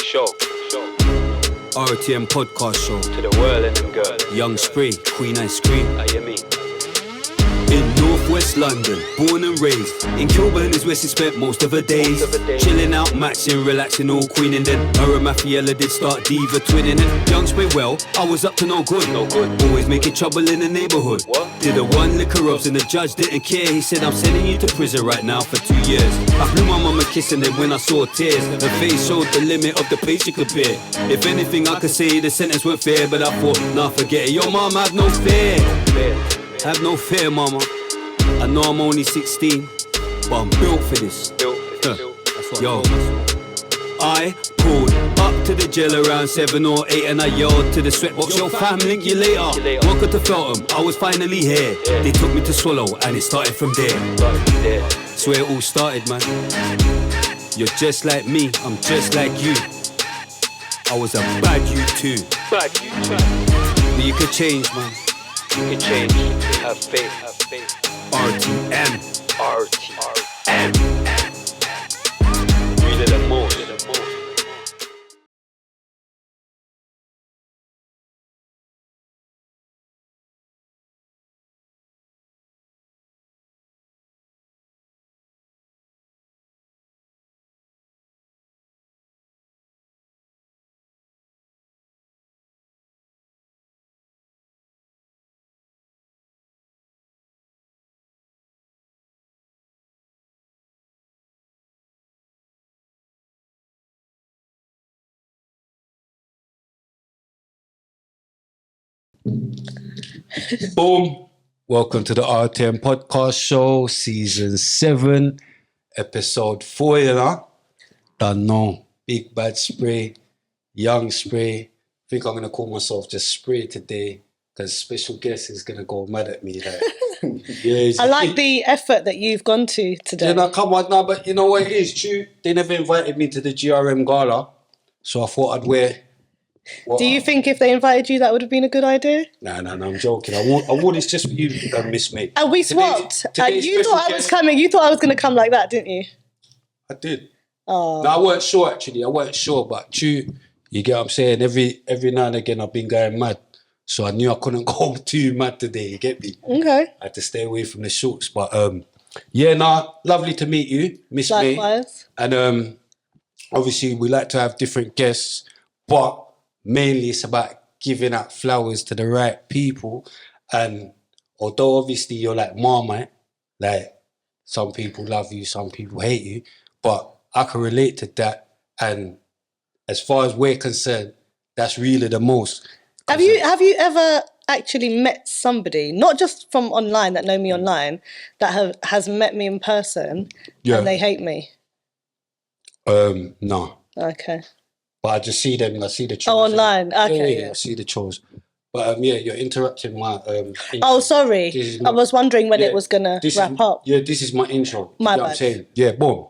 RTM podcast show. To the world and them girls. Young Spray, Queen Ice Cream. I hear me. In Northwest London, born and raised. In Kilburn is where she spent most of her days. Chilling out, matching, relaxing, all queening. Then her and Mafiella did start diva twinning. And Young Spray, well, I was up to no good. Always making trouble in the neighbourhood. Did a one liquor rubs and the judge didn't care. He said, I'm sending you to prison right now for 2 years. I blew my mum a kiss and then when I saw tears, her face showed the limit of the pain she could bear. If anything I could say, the sentence weren't fair. But I thought, nah, forget it. Your mum, have no fear. Have no fear, mama. I know I'm only 16, but I'm built for this. Yo, I pulled up to the jail around 7 or 8 and I yelled to the sweatbox, yo fam, link you later. Welcome to Feltham, I was finally here. They took me to Swallow and it started from there. That's where it all started, man. You're just like me, I'm just like you. I was a bad you too. But you could change, man. You can change. Have faith. RTM. Really the most. Boom. Welcome to the RTM podcast show, season 7, episode 4, you know? Don't know. Big Bad Spray, Young Spray. I think I'm going to call myself just Spray today because special guest is going to go mad at me. Like, yeah, I like the effort that you've gone to today. You know, come on now, but you know what it is, true. They never invited me to the GRM gala, so I thought I'd wear... Do you think if they invited you, that would have been a good idea? No, I'm joking. I wore this just for you, Miss May. And we swapped. Today's You thought I was guest- coming. You thought I was going to come like that, didn't you? I did. Oh. No, I weren't sure actually. I weren't sure, but you get what I'm saying? Every now and again I've been going mad. So I knew I couldn't go too mad today, you get me? Okay. I had to stay away from the shorts. But lovely to meet you, Miss May. Likewise. And obviously we like to have different guests, but mainly it's about giving out flowers to the right people. And although obviously you're like Marmite, like some people love you, some people hate you, but I can relate to that. And as far as we're concerned, that's really the most. Have you ever actually met somebody, not just from online that know me online, that has met me in person and they hate me? No. Okay. But I just see them. I see the chores. Oh, online. Okay. Yeah, I see the chores. But you're interrupting my. Oh, sorry. I was wondering when it was gonna wrap up. Yeah, this is my intro. My you know bad. what I'm saying? Yeah, boom.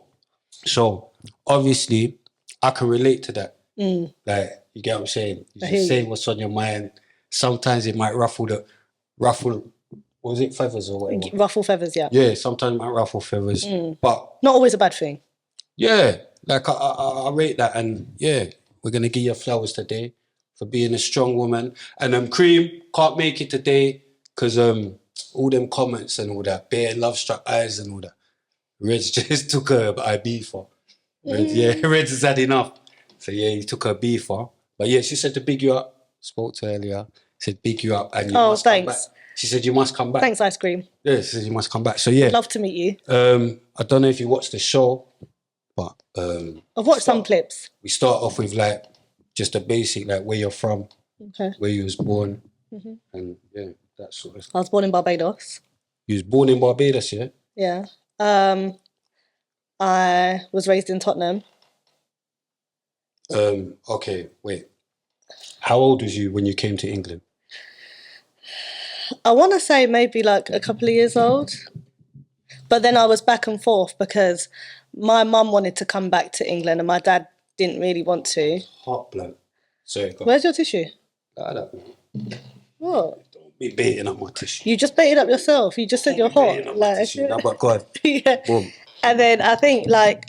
So obviously, I can relate to that. Like, you get what I'm saying? You just say what's on your mind. Sometimes it might ruffle. Was it feathers or whatever? Ruffle feathers, yeah. Yeah, sometimes it might ruffle feathers, but not always a bad thing. Yeah, like I rate that, and we're gonna give you flowers today for being a strong woman. And Cream can't make it today because all them comments and all that, bare love struck eyes and all that. Reds just took her IB for. Reds has had enough. So he took her B for. But she said to big you up. Spoke to her earlier. Said big you up and you must come back. She said you must come back. Thanks, ice cream. Yeah, she said you must come back. So Love to meet you. I don't know if you watched the show. But I've watched some clips. We start off with like just a basic, like where you're from, where you was born, and that sort of stuff. I was born in Barbados. You was born in Barbados, yeah? Yeah. I was raised in Tottenham. Okay, wait. How old was you when you came to England? I want to say maybe like a couple of years old. But then I was back and forth because my mum wanted to come back to England and my dad didn't really want to. Heart blown. Sorry, go on. Where's your tissue? I don't know. What? Don't be baiting up my tissue. You just baited up yourself. You just said you're hot. Like, no, but God. Yeah. Boom. And then I think like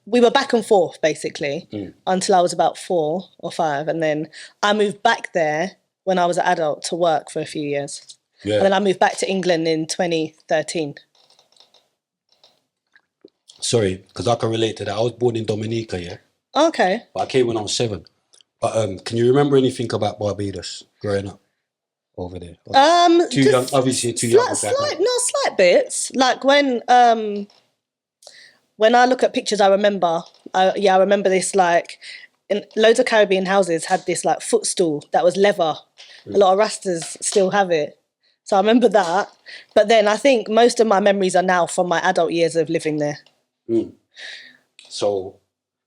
we were back and forth basically until I was about 4 or 5. And then I moved back there when I was an adult to work for a few years. Yeah. And then I moved back to England in 2013. Sorry, because I can relate to that. I was born in Dominica, yeah. Okay. But I came when I was 7. But can you remember anything about Barbados growing up over there? Too young, obviously too young. Slight bits. Like when I look at pictures, I remember. I remember this like in loads of Caribbean houses had this like footstool that was leather. A lot of Rastas still have it. So I remember that. But then I think most of my memories are now from my adult years of living there. So,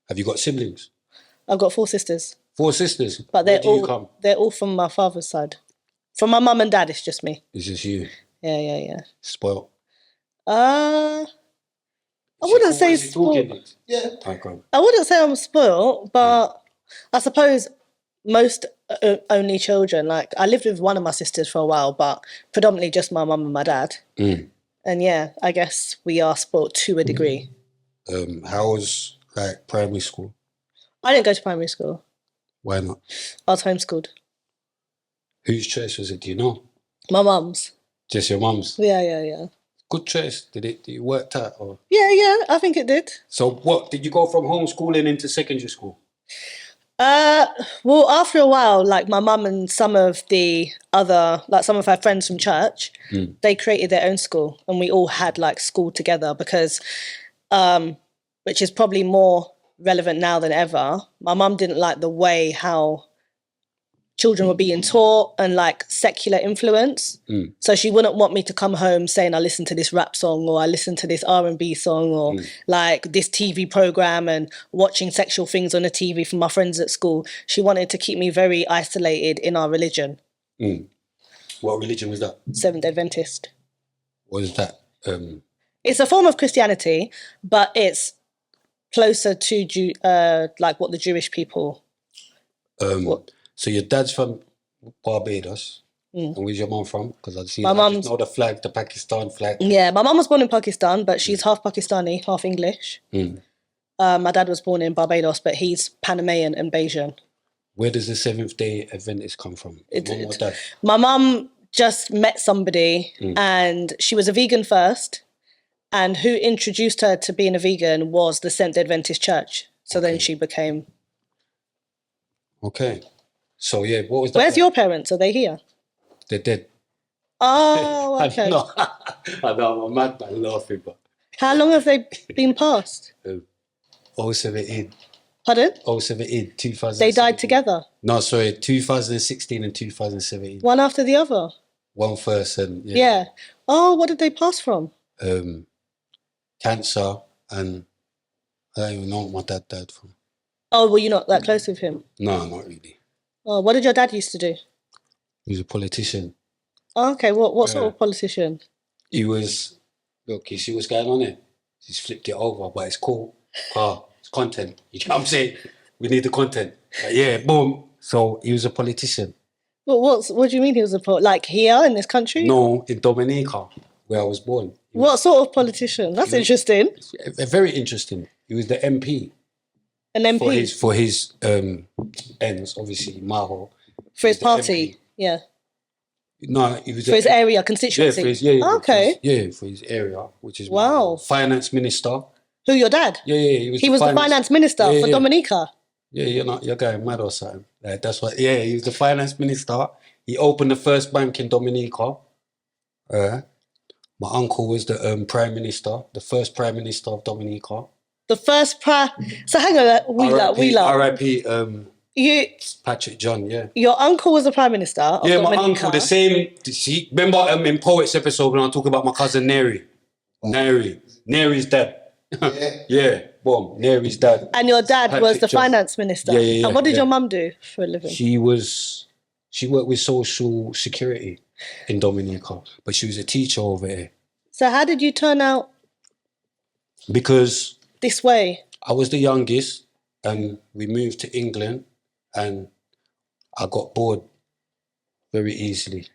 have you got siblings? I've got 4 sisters. 4 sisters? But they're all from my father's side. From my mum and dad, it's just me. It's just you? Yeah. Spoiled? I wouldn't say spoiled. Yeah. I wouldn't say I'm spoiled, but I suppose most only children. Like I lived with one of my sisters for a while, but predominantly just my mum and my dad. And yeah, I guess we are spoiled to a degree. How was like primary school? I didn't go to primary school. Why not? I was homeschooled. Whose choice was it? Do you know? My mum's. Just your mum's? Yeah. Good choice. Did it work out? Or? Yeah, I think it did. So what, did you go from homeschooling into secondary school? Well, after a while, like my mum and some of the other, like some of her friends from church, they created their own school and we all had like school together because, which is probably more relevant now than ever, my mum didn't like the way how children were being taught and like secular influence. So she wouldn't want me to come home saying I listened to this rap song or I listened to this R&B song or like this TV program and watching sexual things on the TV from my friends at school. She wanted to keep me very isolated in our religion. What religion was that? Seventh Adventist. What is that? It's a form of Christianity, but it's closer to like what the Jewish people. So your dad's from Barbados, and where's your mum from? Because I just know the flag, the Pakistan flag. Yeah, my mum was born in Pakistan, but she's half Pakistani, half English. My dad was born in Barbados, but he's Panamanian and Bayesian. Where does the Seventh-day Adventist come from? Mum or dad? My mum just met somebody, and she was a vegan first, and who introduced her to being a vegan was the Seventh-day Adventist Church. So then she became. Okay. So yeah, what was that? Where's your parents? Are they here? They're dead. Oh, okay. I know, I'm mad by laughing, but. How long have they been passed? 17. Pardon? 17, 2000. They died together? No, sorry, 2016 and 2017. One after the other? One first and... Yeah. Oh, what did they pass from? Cancer and I don't even know what my dad died from. Oh, were you not that close with him? No, not really. Oh, what did your dad used to do? He was a politician. Oh, okay, what sort of politician? He was, look, you see what's going on here? He's flipped it over, but it's cool. It's content. You know what I'm saying? We need the content. Like, yeah, boom. So he was a politician. Well, what do you mean he was like here in this country? No, in Dominica, where I was born. What sort of politician? That's interesting. Very interesting. He was the MP. An MP? For his ends, obviously, Maho. For his party, yeah. No, he was... For his area, constituency? Yeah, for his area, which is... Wow. Finance minister. Who, your dad? Yeah. He was the finance minister for Dominica? Yeah, you're going mad or something. Like, that's what... Yeah, he was the finance minister. He opened the first bank in Dominica. My uncle was the prime minister, the first prime minister of Dominica. The first prime... So hang on, Wheeler. R.I.P. Patrick John, yeah. Your uncle was the prime minister of Dominica. My uncle, the same... See, remember in Poets episode when I talk about my cousin Neri? Neri's dad. Yeah, boom, Neri's dad. And your dad Patrick was the finance minister? Yeah. And what did your mum do for a living? She worked with social security in Dominica, but she was a teacher over here. So how did you turn out... Because... this way? I was the youngest and we moved to England and I got bored very easily.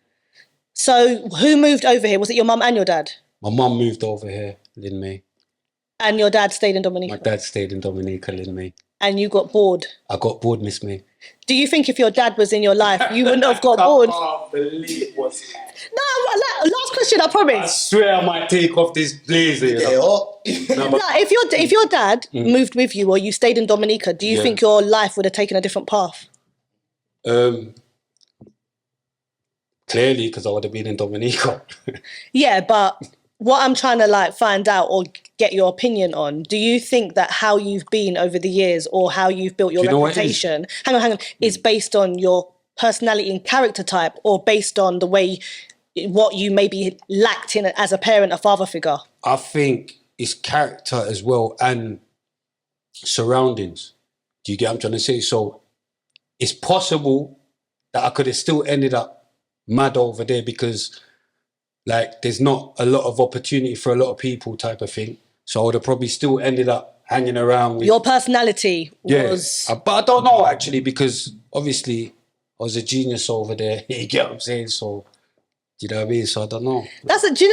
So who moved over here? Was it your mum and your dad? My mum moved over here, Lin Mei. And your dad stayed in Dominica? My dad stayed in Dominica, Lin Mei. And you got bored? I got bored, Miss May. Do you think if your dad was in your life, you wouldn't have got bored? I can't believe what's... No, last question, I promise. I swear I might take off this blazer. You know? If your dad moved with you or you stayed in Dominica, do you think your life would have taken a different path? Clearly, because I would have been in Dominica. Yeah, but what I'm trying to like find out or get your opinion on, do you think that how you've been over the years or how you've built your reputation, hang on, is based on your personality and character type, or based on the way what you maybe lacked in as a parent, a father figure? I think it's character as well and surroundings. Do you get what I'm trying to say? So it's possible that I could have still ended up mad over there because like there's not a lot of opportunity for a lot of people type of thing. So I would have probably still ended up hanging around with... Your personality was... But I don't know actually, because obviously I was a genius over there. You get what I'm saying? So, do you know what I mean? So I don't know. Do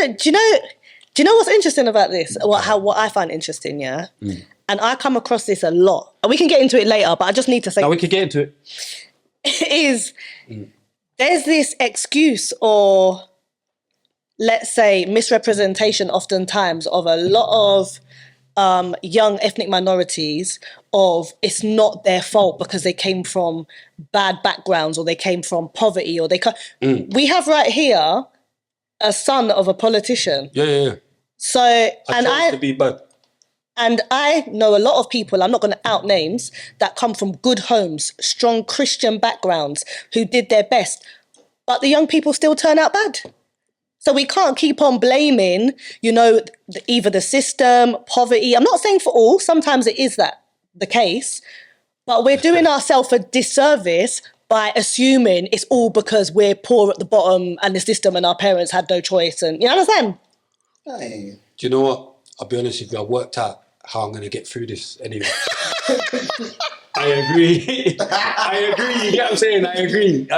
you know what's interesting about this? What I find interesting, yeah? And I come across this a lot. And we can get into it later, but I just need to say... No, we can get into it. Is there's this excuse or... let's say misrepresentation oftentimes of a lot of young ethnic minorities of it's not their fault because they came from bad backgrounds or they came from poverty or we have right here a son of a politician. Yeah. So I to be bad. And I know a lot of people, I'm not going to out names, that come from good homes, strong Christian backgrounds, who did their best, but the young people still turn out bad. So we can't keep on blaming, either the system, poverty. I'm not saying for all, sometimes it is that the case, but we're doing ourselves a disservice by assuming it's all because we're poor at the bottom and the system and our parents had no choice. And you understand? Hey. Do you know what? I'll be honest with you, I worked out how I'm going to get through this anyway. I agree. I agree. You get what I'm saying? I agree.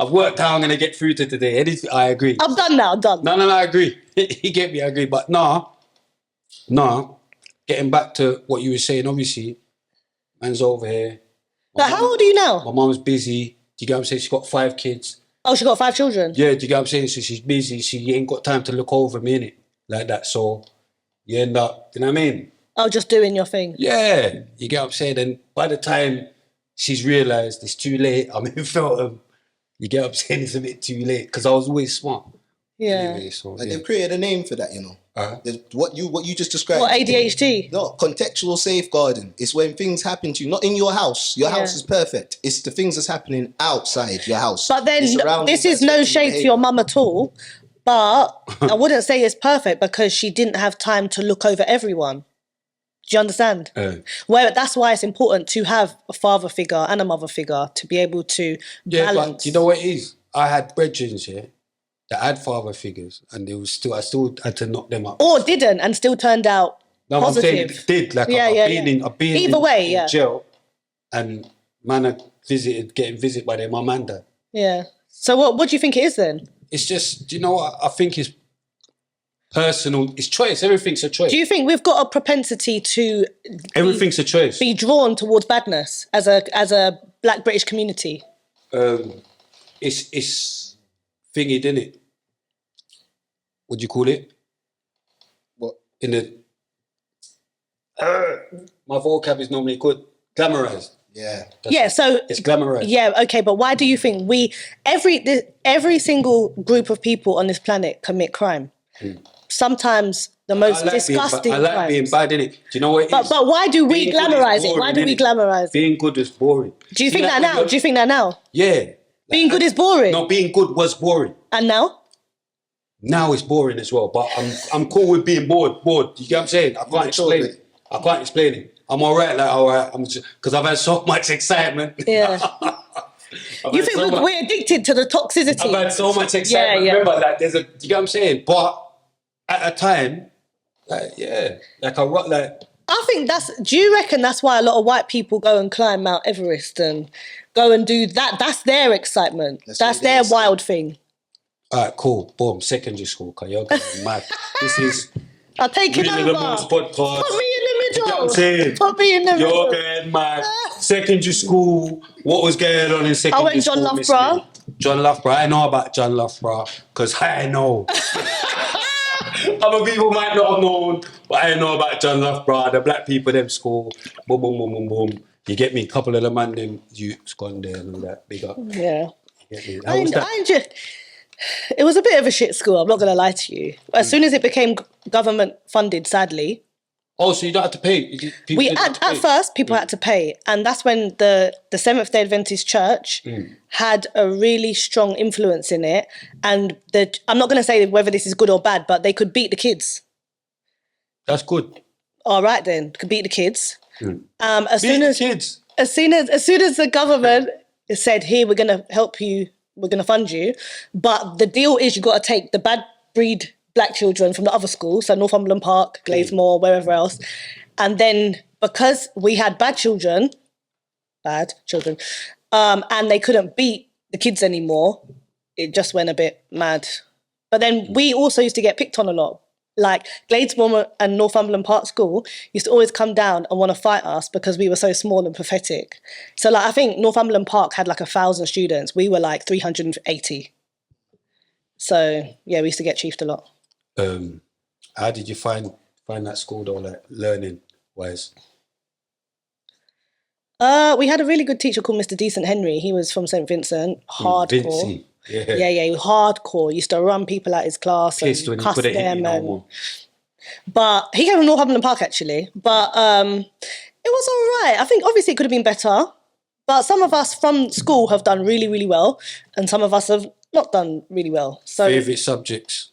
I've worked how I'm going to get through to today. I agree. I'm done now, I'm done. No, I agree. You get me, I agree. But getting back to what you were saying, obviously, man's over here. But how old are you now? My mum's busy. Do you get what I'm saying? She's got 5 kids. Oh, she got 5 children? Yeah, do you get what I'm saying? So she's busy. She ain't got time to look over me, innit? Like that. So you end up, you know what I mean? Oh, just doing your thing. Yeah, you get what I'm saying? And by the time she's realised it's too late, I'm in Feltham. You get what I'm saying? It's a bit too late because I was always smart. Yeah. Anyway, so, They've created a name for that, What you just described. What, ADHD? No, contextual safeguarding. It's when things happen to you, not in your house. Your house is perfect. It's the things that's happening outside your house. But then this is no shade to your mum at all. But I wouldn't say it's perfect because she didn't have time to look over everyone. Do you understand? Well, that's why it's important to have a father figure and a mother figure to be able to balance. But you know what it is? I had brethren here that had father figures, and I still had to knock them up. Or didn't, and still turned out positive. I'm saying it did. Like I've been in jail, and man, getting visited by their mum and dad. Yeah. So what do you think it is then? It's just, do you know what? I think it's personal. It's choice. Everything's a choice. Do you think we've got a propensity to everything's a choice? Be drawn towards badness as a Black British community? It's thingy, isn't it? What do you call it? What? In the my vocab is normally good. Glamorized. Yeah. So it's glamorized. Yeah, okay, but why do you think every single group of people on this planet commit crime? Sometimes the most disgusting crimes. I like being bad, innit? Do you know what it is? But why do we glamorize it? Why do we glamorize it? Being good is boring. Do you think that now? Do you think that now? Yeah. Being good is boring? No, being good was boring. And now? Now it's boring as well, but I'm cool with being bored. You get what I'm saying? I can't explain it. I'm all right, because I've had so much excitement. Yeah. You think we're addicted to the toxicity? I've had so much excitement. Yeah. Remember, like, you get what I'm saying? But at a time, I think do you reckon that's why a lot of white people go and climb Mount Everest and go and do that? That's their excitement. That's their wild thing. All right, cool. Boom. Secondary school. You're going mad. This is I'll take it over. Podcast. Put me in middle. You know what I'm saying? Put me in the middle. You're going mad. Secondary school, what was going on in secondary school? I went John Loughborough. John Loughborough. I know about John Loughborough because I know. Other people might not have known, but I know about John Loughborough, the black people, them school. Boom, boom, boom, boom, boom. You get me? A couple of the man, them youths gone there and all that. Big up. Yeah. You get me? How was that? It was a bit of a shit school, I'm not going to lie to you. As soon as it became government funded, sadly. Oh, so you don't have to pay? At first, people had to pay. And that's when the Seventh-day Adventist Church had a really strong influence in it. And I'm not going to say whether this is good or bad, but they could beat the kids. That's good. All right, then. Could beat the kids. As soon as the government said, here, we're going to help you, we're going to fund you. But the deal is you've got to take the bad breed black children from the other schools, so Northumberland Park, Gladesmore, wherever else. And then because we had bad children, and they couldn't beat the kids anymore, it just went a bit mad. But then we also used to get picked on a lot. Like Gladesmore and Northumberland Park School used to always come down and want to fight us because we were so small and pathetic. So like I think Northumberland Park had like 1,000 students. We were like 380. So yeah, we used to get chiefed a lot. How did you find that school though, like learning wise? We had a really good teacher called Mr. Decent Henry. He was from St. Vincent, hardcore. Vincy. Yeah, he was hardcore. He used to run people out his class Pissed and when cuss you put it them. in But he came from Northumberland Park actually. But it was all right. I think obviously it could have been better. But some of us from school have done really, really well, and some of us have not done really well. So favourite subjects?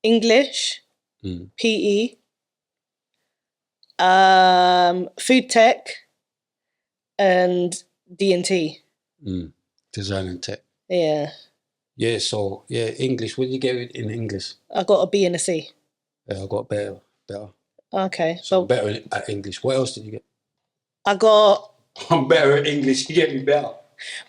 English, PE, food tech, and D&T. Design and tech. Yeah. Yeah, so English. What did you get in English? I got a B and a C. Yeah, I got better. Okay. So I'm better at English. What else did you get? I'm better at English. You get me better.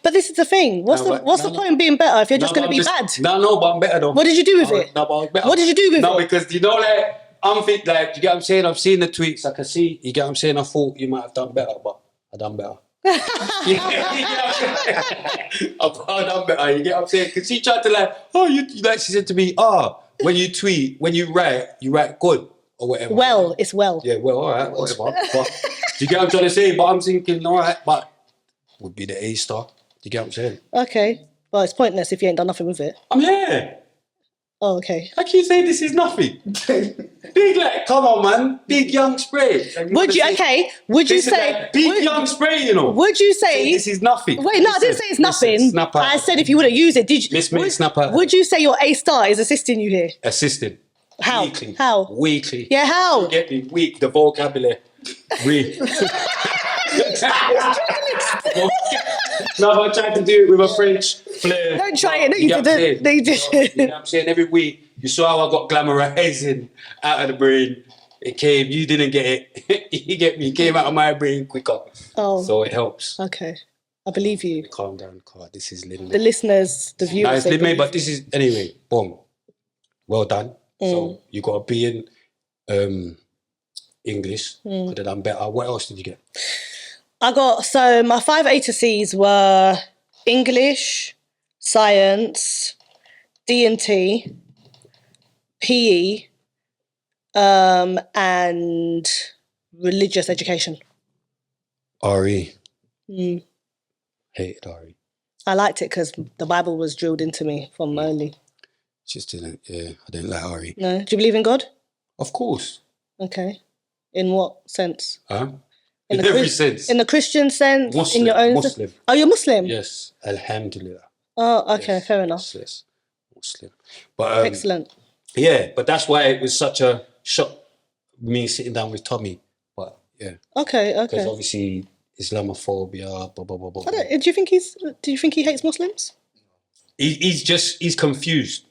But this is the thing. What's the point in being better if you're just going to be bad? No, but I'm better though. What did you do with it? No, but I was better. What did you do with it? No, because you know, like, I'm fit, like, you get what I'm saying? I've seen the tweets, I can see, you get what I'm saying? I thought you might have done better, but I done better. You get what I've done better, you get what I'm saying? Because she tried to like, she said to me, when you tweet, when you write good or whatever. Well, it's well. Yeah, well, all right, whatever. But do you get what I'm trying to say? But I'm thinking, all right, but would be the A star. Do you get what I'm saying? Okay. Well, it's pointless if you ain't done nothing with it. I'm here. Oh, okay. How can you say this is nothing? Big, like, come on, man. Big young spray. Would you say... Like big young spray, you know. Would you say... This is nothing. Wait, no, I didn't say it's nothing. Snapper. I said if you wouldn't use it, did you... Miss me, snapper. Would you say your A star is assisting you here? Assisting. How? Weekly. How? Weekly. Yeah, how? You get me? Weak, the vocabulary. Weak. No, but I tried to do it with a French flair. Don't try it. No, you didn't. No, you didn't. You know what I'm saying? Every week, you saw how I got glamorizing out of the brain. It came, you didn't get it. You get me? It came out of my brain quicker. Oh. So it helps. Okay. I believe you. Calm down, Carl. This is Lin Mei. The listeners, the viewers. No, it's Lin Mei, but this is, anyway, boom. Well done. So you got a B in English. Could have done better. What else did you get? So my 5 A to C's were English, science, D&T, PE, and religious education. RE. Hated RE. I liked it because the Bible was drilled into me from early. Just didn't, I didn't like RE. No. Do you believe in God? Of course. Okay. In what sense? In every sense. In the Christian sense? Muslim. In your own Muslim. Oh, you're Muslim? Yes. Alhamdulillah. Oh, okay, yes, fair enough. Yes. Muslim. But excellent. Yeah, but that's why it was such a shock, me sitting down with Tommy. But yeah. Okay. Because obviously Islamophobia, blah blah blah blah. Do you think he hates Muslims? He's confused.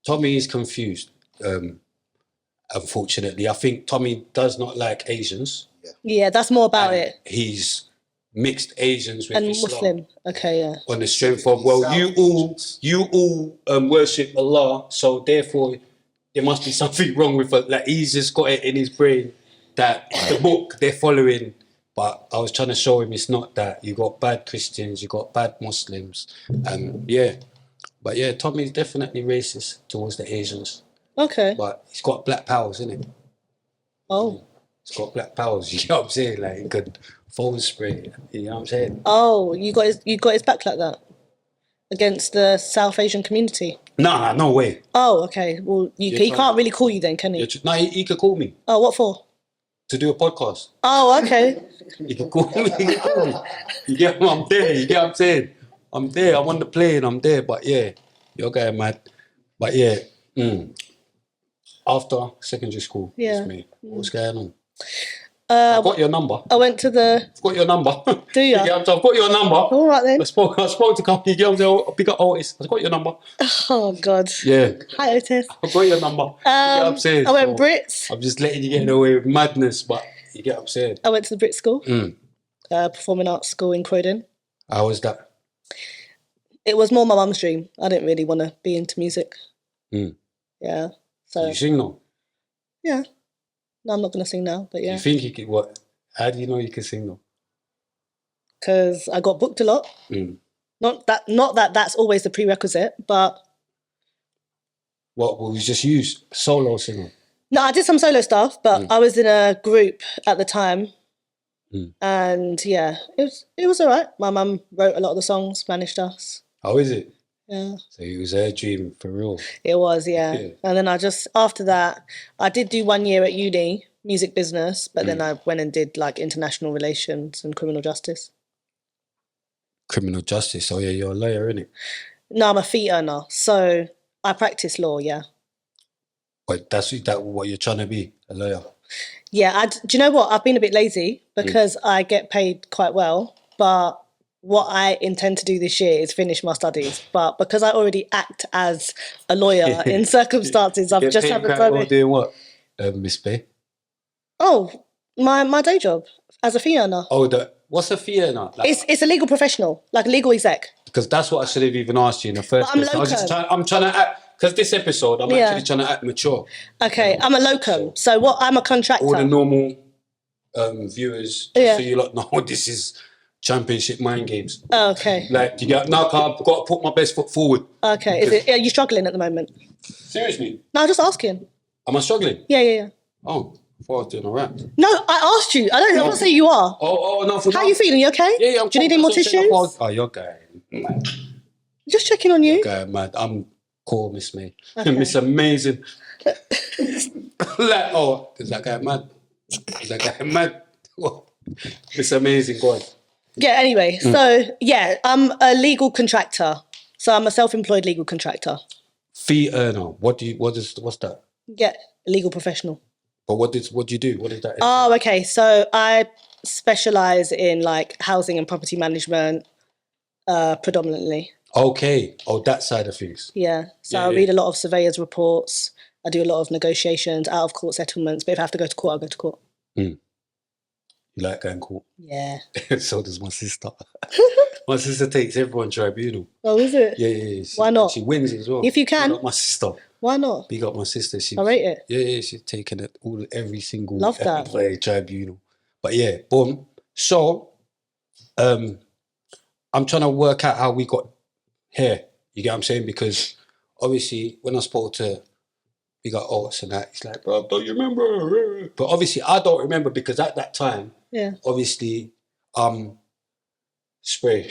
Tommy is confused. Unfortunately, I think Tommy does not like Asians. Yeah, that's more about it. He's mixed Asians with and Islam. Muslim. Okay, yeah. On the strength of you all worship Allah, so therefore there must be something wrong with it. Like, he's just got it in his brain that the book they're following. But I was trying to show him it's not that. You got bad Christians, you got bad Muslims, and But yeah, Tommy's definitely racist towards the Asians. Okay. But he's got black powers, isn't it? Oh. He's got black powers. You know what I'm saying? Like, he could phone spray. You know what I'm saying? Oh, you got his back like that against the South Asian community. Nah, no way. Oh, okay. Well, he can't really call you then, can he? No, he could call me. Oh, what for? To do a podcast. Oh, okay. He could call me. You get what I'm there. You get what I'm saying? I'm there. I'm on the plane. I'm there. But yeah, you're going mad. But yeah, after secondary school, it's me. What's going on? I've got your number. I went to the... I've got your number. Do you? Yeah, I've got your number. All right then. I spoke to company girls. I'll pick up Otis. I've got your number. Oh, God. Yeah. Hi, Otis. I've got your number. You get what I'm saying? I went Brits. I'm just letting you get away with madness, but you get what I'm saying? I went to the Brit school. Performing arts school in Croydon. How was that? It was more my mum's dream. I didn't really want to be into music. Yeah. So you sing now? Yeah. No, I'm not going to sing now, but yeah. You think you could, what? How do you know you can sing now? Because I got booked a lot. Not that that's always the prerequisite, but... What, will you just use solo singer? No, I did some solo stuff, but I was in a group at the time. And yeah, it was all right. My mum wrote a lot of the songs, managed us. How is it? Yeah. So it was her dream for real? It was, yeah. And then after that, I did do 1 year at uni, music business, but then I went and did like international relations and criminal justice. Criminal justice? Oh yeah, you're a lawyer, innit? No, I'm a fee earner. So I practice law, yeah. But that's what you're trying to be, a lawyer? Yeah, do you know what? I've been a bit lazy because I get paid quite well, but what I intend to do this year is finish my studies. But because I already act as a lawyer in circumstances, I've just haven't done it. Doing what, Miss May? Oh, my day job as a fee earner. Oh, what's a fee earner? Like, it's a legal professional, like a legal exec. Because that's what I should have even asked you in the first place. I'm trying to act, because this episode, I'm actually trying to act mature. Okay, I'm a locum. So I'm a contractor. All the normal viewers, so you lot know this is championship mind games. Oh, okay. Like, you get, no, I've got to put my best foot forward. Okay. Are you struggling at the moment? Seriously? No, I'm just asking. Am I struggling? Yeah. Oh, I thought I was doing all right. No, I asked you. I'm not saying you are. No. How are you feeling? You okay? Yeah, I'm Do you need any more tissues? Oh, you're going mad. Just checking on you. You're going mad. I'm cool, Miss May. Miss Amazing. Like, is that guy mad? Is that guy mad? Miss Amazing, go on. Yeah, anyway, so yeah, I'm a legal contractor. So I'm a self-employed legal contractor. Fee earner. What's that? Yeah, a legal professional. But what do you do? What is that? Oh, okay. So I specialise in like housing and property management, predominantly. Okay. Oh, that side of things. Yeah. So I read a lot of surveyors' reports. I do a lot of negotiations, out of court settlements. But if I have to go to court, I'll go to court. You like going to court? Yeah. So does my sister. My sister takes everyone tribunal. Oh, is it? Yeah. Why not? She wins as well. If you can. Big up my sister. Why not? Big up my sister. I rate it. Yeah, she's taken it every single Love that. tribunal. But yeah, boom. So, I'm trying to work out how we got here. You get what I'm saying? Because obviously, when I spoke to Big up Otis and that, he's like, bro, don't you remember? But obviously, I don't remember because at that time, obviously, spray.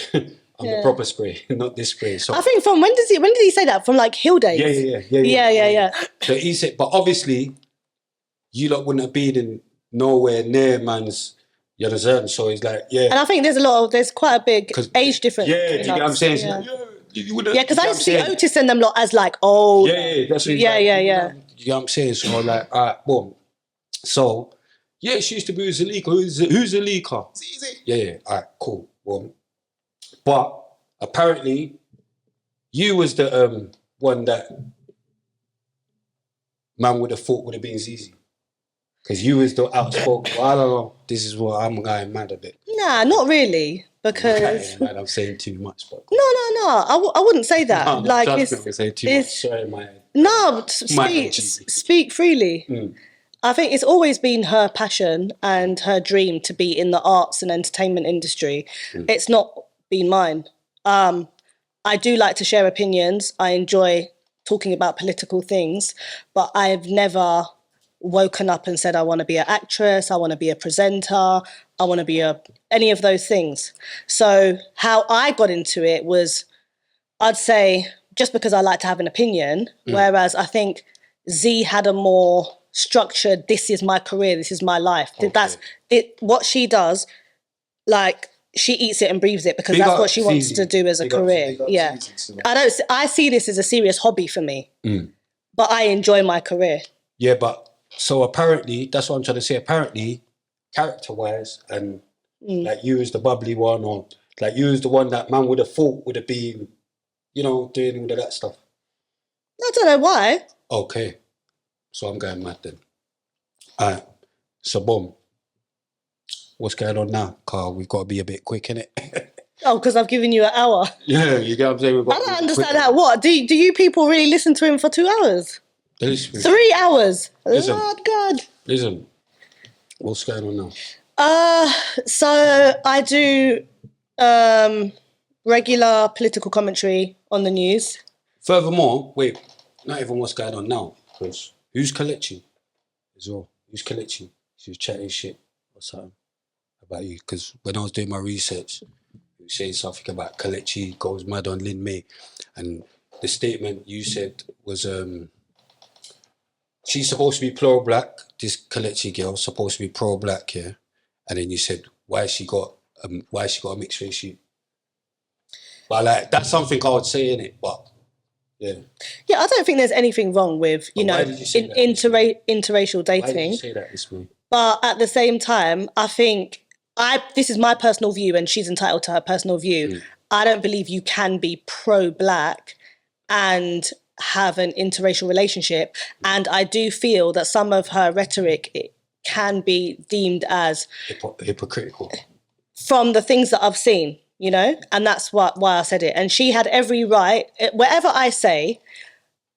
I'm the proper spray, not this spray. So I think when did he say that? From like Hill days? Yeah. So he said, but obviously, you lot wouldn't have been in nowhere near man's, you understand? So he's like, And I think there's quite a big age difference. Yeah, you know what I'm saying? Yeah, because I used to see Otis and them lot as like old. Yeah, that's what yeah. You know what I'm saying? So I'm like, all right, boom. So, yeah, she used to be who's a leaker. Who's a leaker? It's easy. Yeah, all right, cool. Boom. But apparently, you was the one that man would have thought would have been easy. Because you was the outspoken. Well, I don't know. This is what I'm going mad a bit. Nah, not really. Because I'm saying too much. But no. I wouldn't say that. No, like it's saying too much. Sorry, my head. No, speak freely. I think it's always been her passion and her dream to be in the arts and entertainment industry. It's not been mine. I do like to share opinions. I enjoy talking about political things, but I've never woken up and said, I want to be an actress, I want to be a presenter, I want to be any of those things. So how I got into it was, I'd say, just because I like to have an opinion, whereas I think Z had a more structured, this is my career, this is my life. Okay. That's it. What she does, like, she eats it and breathes it because that's what she wants to do as a career. Yeah. I see this as a serious hobby for me, but I enjoy my career. Yeah, but so apparently, that's what I'm trying to say. Apparently, character-wise, and like you as the bubbly one, or like you as the one that man would have thought would have been, you know, doing all of that stuff. I don't know why. Okay. So I'm going mad then. All right. So boom. What's going on now? Carl, we've got to be a bit quick, innit? Oh, because I've given you an hour. Yeah, you get what I'm saying? I don't understand how. What? Do you people really listen to him for 2 hours? 3 hours? Listen, Lord God. Listen. What's going on now? So I do regular political commentary on the news. Furthermore, wait, not even what's going on now, because who's Kelechi as well? Who's Kelechi? She was chatting shit or something about you, because when I was doing my research, you were saying something about Kelechi goes mad on Lin Mei, and the statement you said was she's supposed to be pro-black, this Kelechi girl supposed to be pro-black, yeah, and then you said why she got a mixed race you. But like that's something I would say in it, but yeah. Yeah, I don't think there's anything wrong with, interracial dating. Why did you say that this way? But at the same time, I think this is my personal view and she's entitled to her personal view. I don't believe you can be pro-black and have an interracial relationship. And I do feel that some of her rhetoric can be deemed as hypocritical from the things that I've seen. And that's why I said it. And she had every right. Whatever I say,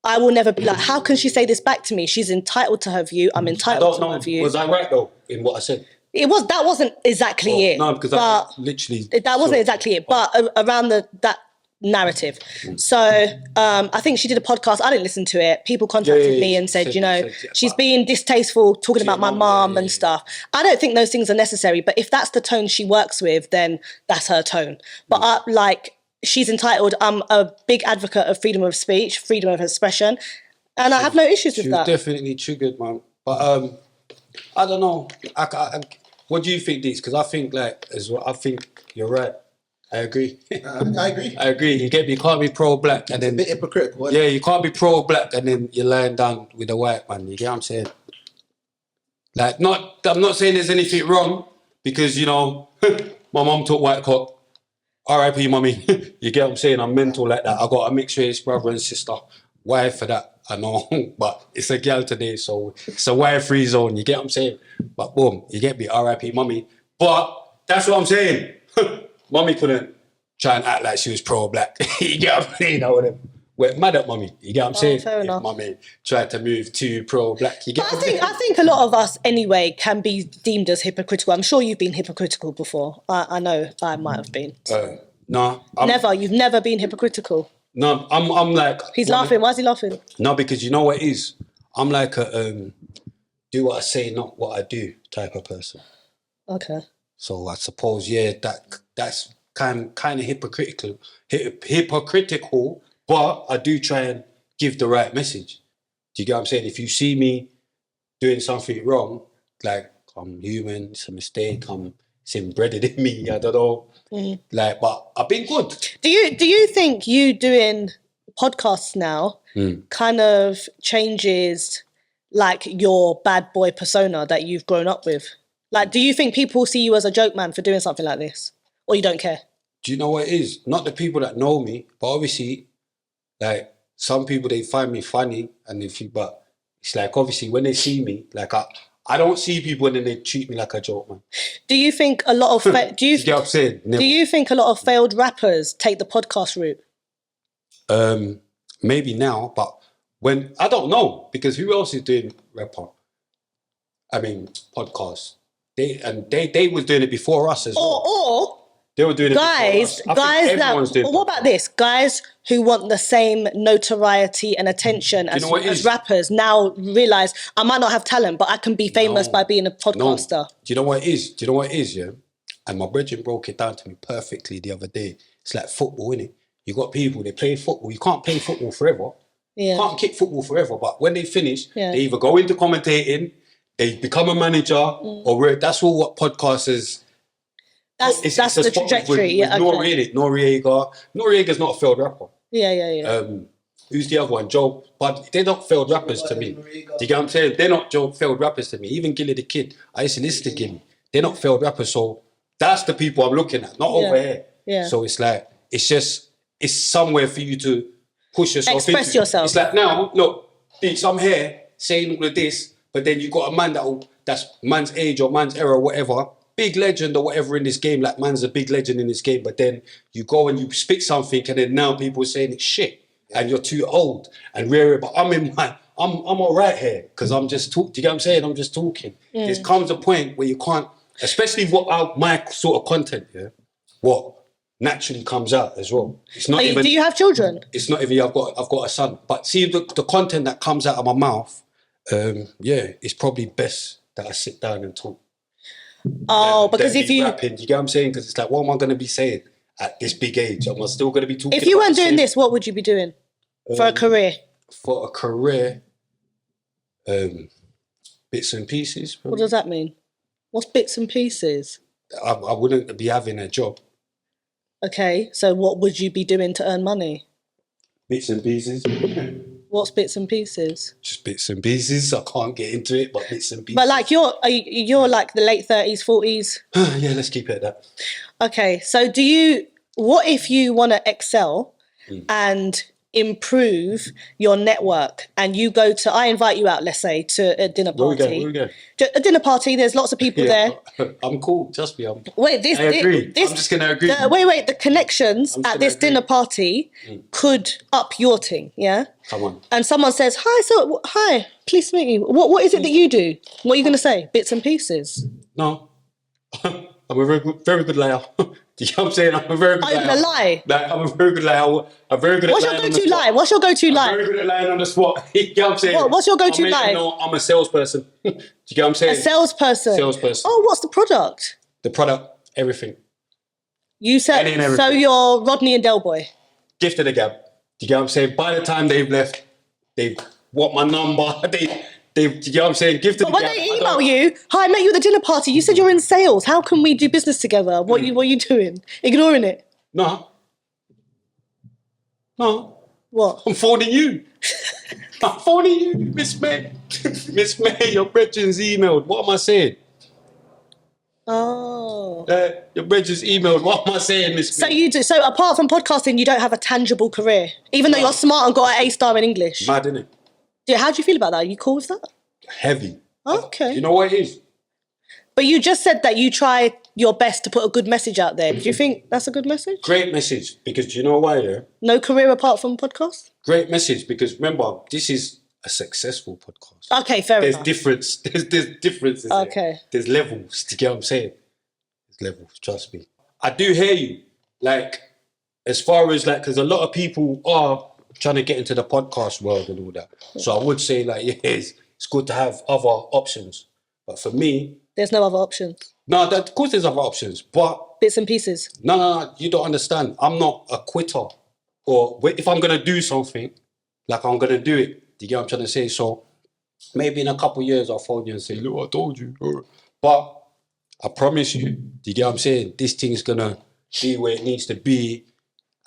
I will never be like, how can she say this back to me? She's entitled to her view. I'm entitled to my view. Was I right though in what I said? That wasn't exactly it. No, because that wasn't exactly it. But around that narrative. So I think she did a podcast. I didn't listen to it. People contacted me and said, she's being distasteful, talking about my mom and stuff. I don't think those things are necessary. But if that's the tone she works with, then that's her tone. But she's entitled. I'm a big advocate of freedom of speech, freedom of expression, and I have no issues with that. Definitely triggered, man. But I don't know. What do you think, Deeks? Because I think I think you're right. I agree. I agree. I agree. You get me? You can't be pro-black and then a bit hypocritical. Yeah, you can't be pro-black and then you're lying down with a white man. You get what I'm saying? I'm not saying there's anything wrong because my mum taught white cock. R.I.P. mummy. You get what I'm saying? I'm mental like that. I got a mixed race brother and sister. Why for that? I know, but it's a girl today, so it's a wire-free zone. You get what I'm saying? But boom, you get me? R.I.P. mummy. But that's what I'm saying. Mummy couldn't try and act like she was pro-black. You get what I'm saying? We're mad at mummy. You get what I'm saying? Fair enough. Mummy tried to move too pro-black. You get what I'm saying? I think a lot of us anyway can be deemed as hypocritical. I'm sure you've been hypocritical before. I know I might have been. No. You've never been hypocritical. No, I'm like... He's laughing. Why is he laughing? No, because you know what it is? I'm like a do what I say, not what I do type of person. Okay. So I suppose, that's kind of hypocritical, but I do try and give the right message. Do you get what I'm saying? If you see me doing something wrong, like I'm human, it's a mistake, it's embedded in me, I don't know. But I've been good. Do you think you doing podcasts now kind of changes your bad boy persona that you've grown up with? Do you think people see you as a joke man for doing something like this? Or you don't care? Do you know what it is? Not the people that know me, but obviously, some people, they find me funny, but it's obviously when they see me, I don't see people and then they treat me like a joke man. Do you think a lot of... do you get what I'm saying? Never. Do you think a lot of failed rappers take the podcast route? Maybe now, but When I don't know, because who else is doing podcasts? They was doing it before us as well. Or they were doing it guys, before us. Everyone's doing what about this? Guys who want the same notoriety and attention as rappers now realize I might not have talent, but I can be famous by being a podcaster. No. Do you know what it is? Yeah? And my brethren broke it down to me perfectly the other day. It's like football, innit? You got people, they play football. You can't play football forever. Yeah. You can't kick football forever. But when they finish, they either go into commentating, they become a manager, or that's all what podcasters... That's the trajectory. With Noriega's not a failed rapper. Yeah. Who's the other one? Joe. But they're not failed rappers to me. Do you get what I'm saying? They're not failed rappers to me. Even Gilly the Kid. I used to listen to Gilly. They're not failed rappers. So that's the people I'm looking at, not over here. Yeah. So it's like, it's somewhere for you to push yourself Express yourself. It's like, now, look, bitch, I'm here saying all of this, but then you got a man that's man's age or man's era or whatever, big legend or whatever in this game, like man's a big legend in this game, but then you go and you spit something and then now people are saying it's shit and you're too old and rare, but I'm all right here because I'm just talking. Do you get what I'm saying? I'm just talking. There comes a point where you can't, especially my sort of content, what naturally comes out as well. It's not even. Do you have children? It's not even. I've got a son, but see the content that comes out of my mouth. It's probably best that I sit down and talk. Oh, because if you rapping, you get what I'm saying? Because it's like, what am I going to be saying at this big age? Am I still going to be talking? If you weren't doing this, what would you be doing for a career? For a career, bits and pieces. Probably. What does that mean? What's bits and pieces? I wouldn't be having a job. Okay, so what would you be doing to earn money? Bits and pieces. What's bits and pieces? Just bits and pieces. I can't get into it, but bits and pieces. But like you're like the late 30s, 40s? Yeah, let's keep it at that. Okay, so what if you want to excel and improve your network and you I invite you out, let's say, to a dinner party. Where we go? A dinner party, there's lots of people there. I'm cool, trust me. I agree. I'm just going to agree. The connections at this dinner party could up your thing, yeah? Come on. And someone says, hi, pleased to meet you. What is it that you do? What are you going to say? Bits and pieces? No. I'm a very good liar. Do you know what I'm saying? I'm a very good liar. Are you going to lie? Like, I'm a very good liar. I'm very good at lying. What's your go-to lie? I'm very good at lying on the spot. You know what I'm saying? What's your go-to lie? I'm a salesperson. Do you get what I'm saying? A salesperson? Salesperson. Oh, what's the product? The product, everything. You said, so you're Rodney and Del Boy? Gift of the gab. Do you get what I'm saying? By the time they've left, they want my number. Do you get what I'm saying? Gift of the gab. But when they email you, hi, I met you at the dinner party. You said you're in sales. How can we do business together? What are you doing? Ignoring it? No. What? I'm phoning you. I'm phoning you, Miss May. Miss May, your brethren's emailed. What am I saying? Oh. Your brethren's emailed. What am I saying, Miss May? So apart from podcasting, you don't have a tangible career, even though you're smart and got an A-star in English. Mad, innit? Yeah, how do you feel about that? Are you cool with that? Heavy. Okay. You know what it is? But you just said that you try your best to put a good message out there. Do you think that's a good message? Great message, because do you know why, yeah? No career apart from podcast? Great message, because remember, this is a successful podcast. Okay, fair enough. There's differences. Okay. There's levels. Do you get what I'm saying? There's levels, trust me. I do hear you. Like, as far as like, because a lot of people are trying to get into the podcast world and all that. So I would say like, yes, it's good to have other options. But for me... There's no other options. No, of course there's other options, but... Bits and pieces. No, you don't understand. I'm not a quitter. Or if I'm going to do something, like I'm going to do it. Do you get what I'm trying to say? So maybe in a couple of years I'll phone you and say, look, I told you. But I promise you, do you get what I'm saying? This thing's going to be where it needs to be.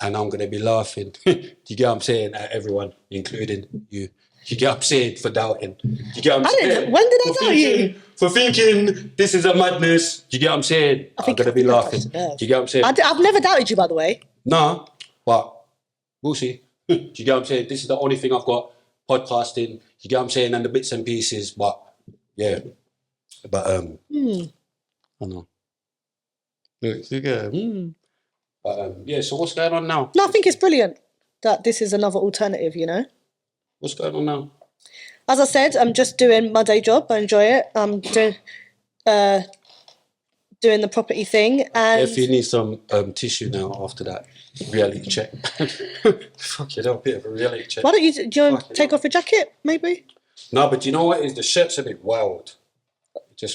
And I'm going to be laughing, do you get what I'm saying, at everyone, including you. You get what I'm saying, for doubting. You get what I'm saying? When did I tell you? For thinking this is a madness, do you get what I'm saying? I'm going to be laughing. Do you get what I'm saying? I've never doubted you, by the way. No, but we'll see. Do you get what I'm saying? This is the only thing I've got, podcasting, you get what I'm saying, and the bits and pieces, but yeah. But, I know. Look, you get But yeah, so what's going on now? No, I think it's brilliant that this is another alternative, you know? What's going on now? As I said, I'm just doing my day job. I enjoy it. I'm doing the property thing. And If you need some tissue now after that reality check. Fuck you, a bit of a reality check. Why don't you, do you want to take off your jacket, maybe? No, but you know what? The shirt's a bit wild.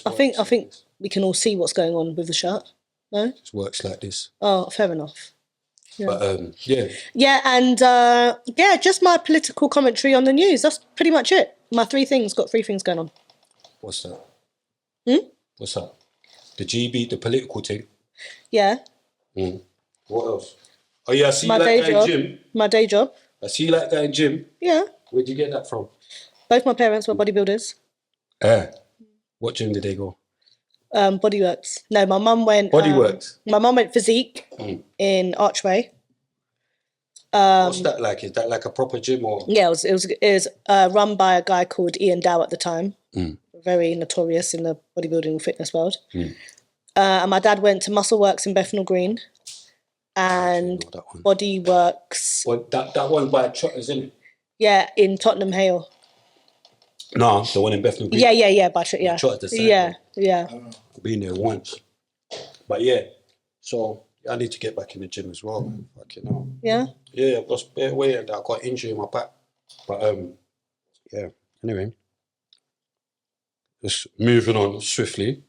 I think we can all see what's going on with the shirt. No? It just works like this. Oh, fair enough. Yeah. But yeah. Yeah, and just my political commentary on the news. That's pretty much it. My 3 things, got 3 things going on. What's that? What's that? The political thing? Yeah. What else? Oh yeah, I see you like going gym. My day job. I see you like going gym. Yeah. Where'd you get that from? Both my parents were bodybuilders. What gym did they go? Bodyworks. No, my mum went... Bodyworks? My mum went physique in Archway. What's that like? Is that like a proper gym or...? Yeah, it was run by a guy called Ian Dow at the time. Very notorious in the bodybuilding fitness world. And my dad went to Muscleworks in Bethnal Green. And Bodyworks... Well, that one by Trotters, isn't it? Yeah, in Tottenham Hale. No, the one in Bethnal Green. Yeah, by Trotters. Yeah. I've been there once. But yeah, so I need to get back in the gym as well. Fucking hell. Yeah? Yeah, I've lost bare weight and I got injury in my back. But yeah, anyway. Just moving on swiftly.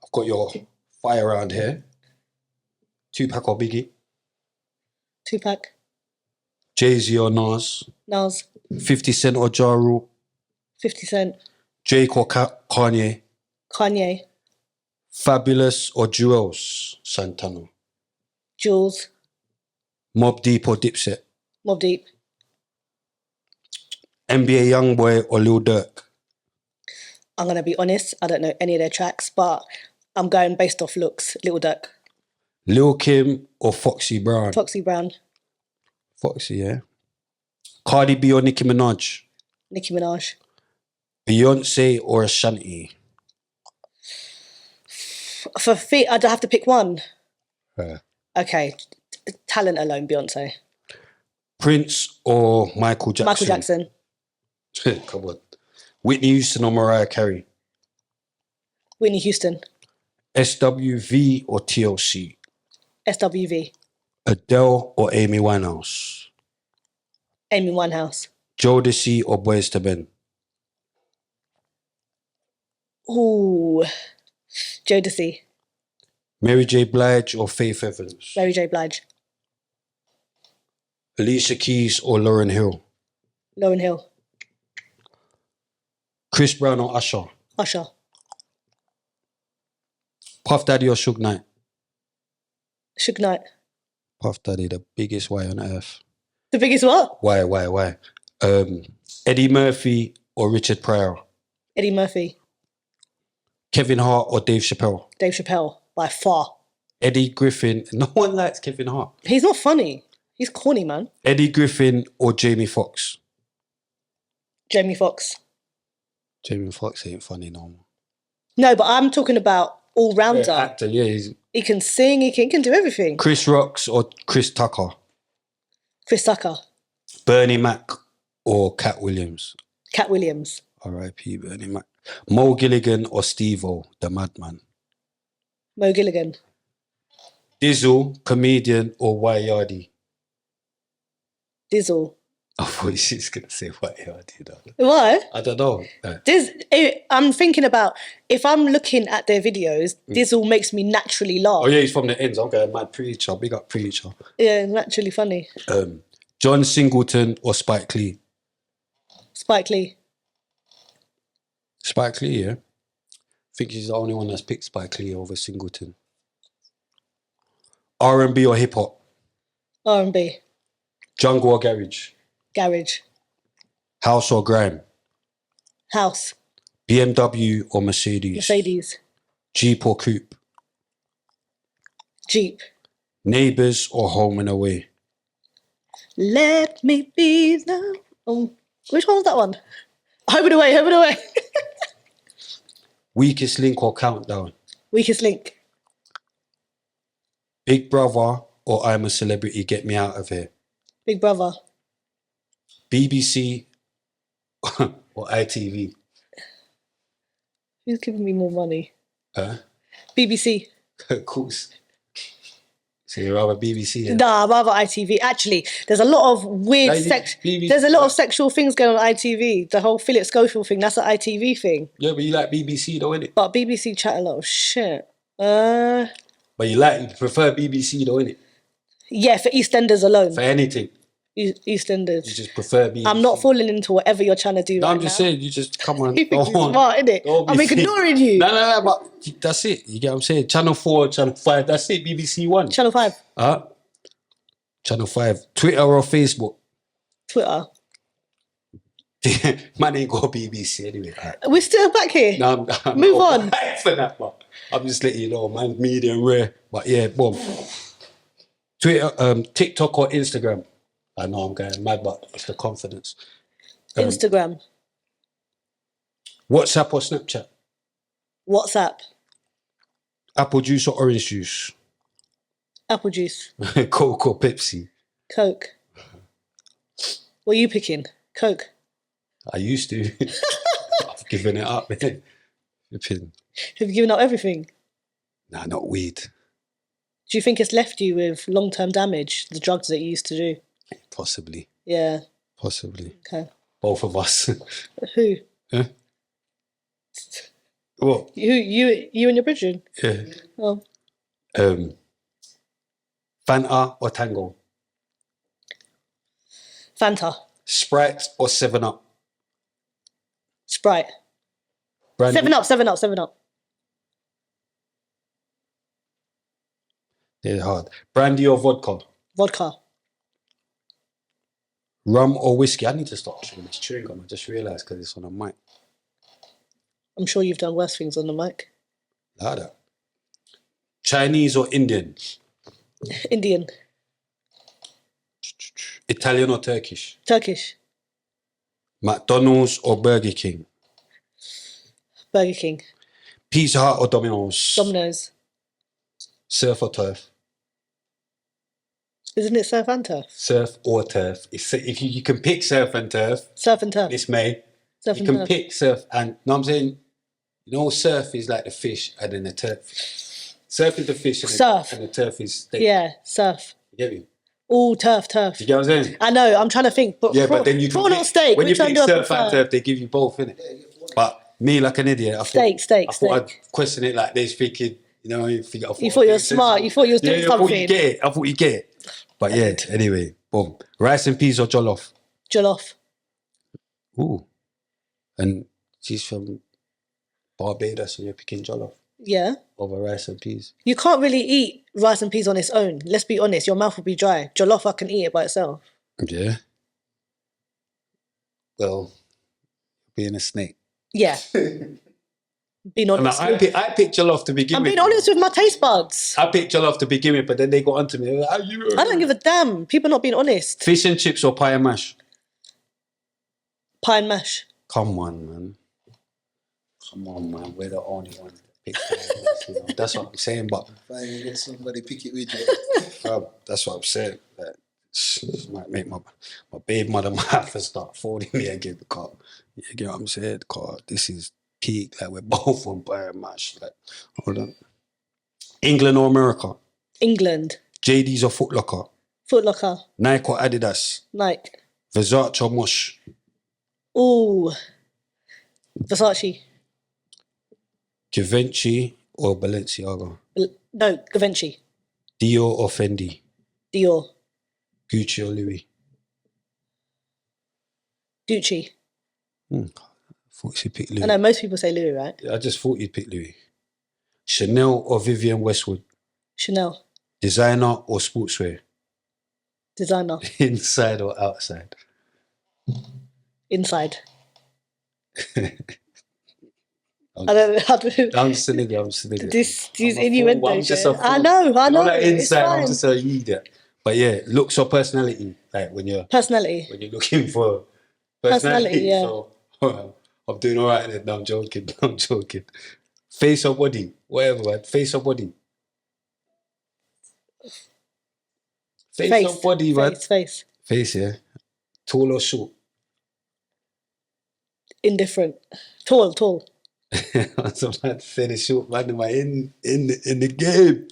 I've got your fire round here. 2-pack or Biggie? 2-pack. Jay-Z or Nas? Nas. 50 Cent or Ja Rule? 50 Cent. Drake or Kanye? Kanye. Fabulous or Juelz Santana? Jules. Mobb Deep or Dipset? Mobb Deep. NBA Youngboy or Lil Durk? I'm going to be honest, I don't know any of their tracks, but I'm going based off looks. Lil Durk. Lil Kim or Foxy Brown? Foxy Brown. Foxy, yeah. Cardi B or Nicki Minaj? Nicki Minaj. Beyonce or Ashanti? For feet, I'd have to pick one. Yeah. Okay. Talent alone, Beyonce. Prince or Michael Jackson? Michael Jackson. Come on. Whitney Houston or Mariah Carey? Whitney Houston. SWV or TLC? SWV. Adele or Amy Winehouse? Amy Winehouse. Jodeci or Boyz II Men? Ooh. Jodeci. Mary J. Blige or Faith Evans? Mary J. Blige. Alicia Keys or Lauryn Hill? Lauryn Hill. Chris Brown or Usher? Usher. Puff Daddy or Suge Knight? Suge Knight. Puff Daddy, the biggest Y on earth. The biggest what? Why? Eddie Murphy or Richard Pryor? Eddie Murphy. Kevin Hart or Dave Chappelle? Dave Chappelle, by far. Eddie Griffin. No one likes Kevin Hart. He's not funny. He's corny, man. Eddie Griffin or Jamie Foxx? Jamie Foxx. Jamie Foxx ain't funny no more. No, but I'm talking about all-rounder. Yeah, actor, yeah. He can sing, he can do everything. Chris Rocks or Chris Tucker? Chris Tucker. Bernie Mac or Cat Williams? Cat Williams. R.I.P. Bernie Mac. Mo Gilligan or Steve-O, the madman? Mo Gilligan. Dizzle, comedian or Y Yardie? Dizzle. I thought she was going to say Y Yardie. Why? I don't know. I'm thinking about, if I'm looking at their videos, Dizzle makes me naturally laugh. Oh yeah, he's from the ends. I'm going mad. Preacher, big up Preacher. Yeah, naturally funny. John Singleton or Spike Lee? Spike Lee. Spike Lee, yeah. I think he's the only one that's picked Spike Lee over Singleton. R&B or hip hop? R&B. Jungle or garage? Garage. House or grime? House. BMW or Mercedes? Mercedes. Jeep or coupe? Jeep. Neighbours or Home and Away? Let me be the... which one was that one? Home and Away. Weakest Link or Countdown? Weakest Link. Big Brother or I'm a Celebrity, Get Me Out of Here? Big Brother. BBC or ITV? Who's giving me more money? Huh? BBC. Of course. So you rather BBC? Yeah? Nah, rather ITV. Actually, there's a lot of weird there's a lot of sexual things going on ITV. The whole Philip Schofield thing, that's an ITV thing. Yeah, but you like BBC though, innit? But BBC chat a lot of shit. But you prefer BBC though, innit? Yeah, for EastEnders alone. For anything. EastEnders. You just prefer BBC. I'm not falling into whatever you're trying to do. No, right I'm just now. saying, you just come on. You think you're smart, innit? I'm ignoring you. No, but that's it. You get what I'm saying? Channel 4, Channel 5, that's it. BBC 1. Channel 5. Channel 5. Twitter or Facebook? Twitter. Man ain't got BBC anyway. Right. We're still back here. No, Move on. For that, but I'm just letting you know, man. Medium rare. But yeah, boom. Twitter, TikTok or Instagram? I know I'm going mad, but it's the confidence. Instagram. WhatsApp or Snapchat? WhatsApp. Apple juice or orange juice? Apple juice. Coke or Pepsi? Coke. What are you picking? Coke. I used to. I've given it up. Have you given up everything? Nah, not weed. Do you think it's left you with long-term damage, the drugs that you used to do? Possibly. Yeah. Possibly. Okay. Both of us. Who? Huh? What? You and your brethren? Yeah. Oh. Fanta or Tango? Fanta. Sprite or 7-Up? Sprite. Brandy? 7-Up. They're hard. Brandy or vodka? Vodka. Rum or whiskey? I need to stop chewing this chewing gum. I just realised because it's on a mic. I'm sure you've done worse things on the mic. Like that. Chinese or Indian? Indian. Italian or Turkish? Turkish. McDonald's or Burger King? Burger King. Pizza Hut or Domino's? Domino's. Surf or turf? Isn't it surf and turf? Surf or turf. If you can pick surf and turf. Surf and turf. It's May. Surf you and can turf. pick surf and, know what I'm saying? You know, surf is like the fish and then the turf. Surf is the fish and, and the turf is steak. Yeah, surf. You get me? All turf. You get what I'm saying? I know, I'm trying to think. But yeah, but then you prawn or steak? When you Which one pick do I surf prefer? and turf, they give you both, innit? But me, like an idiot, I thought I'd question it like this, thinking, you know, you thought you were smart. You thought you was doing something. I thought you get it. But yeah, anyway, boom. Rice and peas or jollof? Jollof. Ooh. And she's from Barbados, so you're picking jollof? Yeah. Over rice and peas? You can't really eat rice and peas on its own. Let's be honest, your mouth will be dry. Jollof, I can eat it by itself. Yeah. Well, being a snake. Yeah. Being honest. I picked jollof to begin with. I'm being honest with my taste buds. I picked jollof to begin with, but then they got onto me. Like, I don't give a damn. People not being honest. Fish and chips or pie and mash? Pie and mash. Come on, man. We're the only ones that pick pie and mash. You know? That's what I'm saying, but... Finally get somebody pick it with you. That's what I'm saying. That might make my babe mother might have to start folding me again because, you get what I'm saying? Because this is peak. Like, we're both on pie and mash. Like, hold on. England or America? England. JD's or Foot Locker? Foot Locker. Nike or Adidas? Nike. Versace or Mosh? Ooh. Versace. Givenchy or Balenciaga? No, Givenchy. Dior or Fendi? Dior. Gucci or Louis? Gucci. I thought you picked Louis. I know, most people say Louis, right? I just thought you'd pick Louis. Chanel or Vivienne Westwood? Chanel. Designer or sportswear? Designer. Inside or outside? Inside. I don't know how to... I'm just a nigga. These innuendos. I know. You know, like inside, I'm just a idiot. But yeah, looks or personality? Like when you're... Personality. When you're looking for personality, yeah. So, I'm doing all right then. No, I'm joking. Face or body? Whatever, man. Face or body? Face or body, man? Face. Face, yeah. Tall or short? Indifferent. Tall. I was about to say the short man in the game.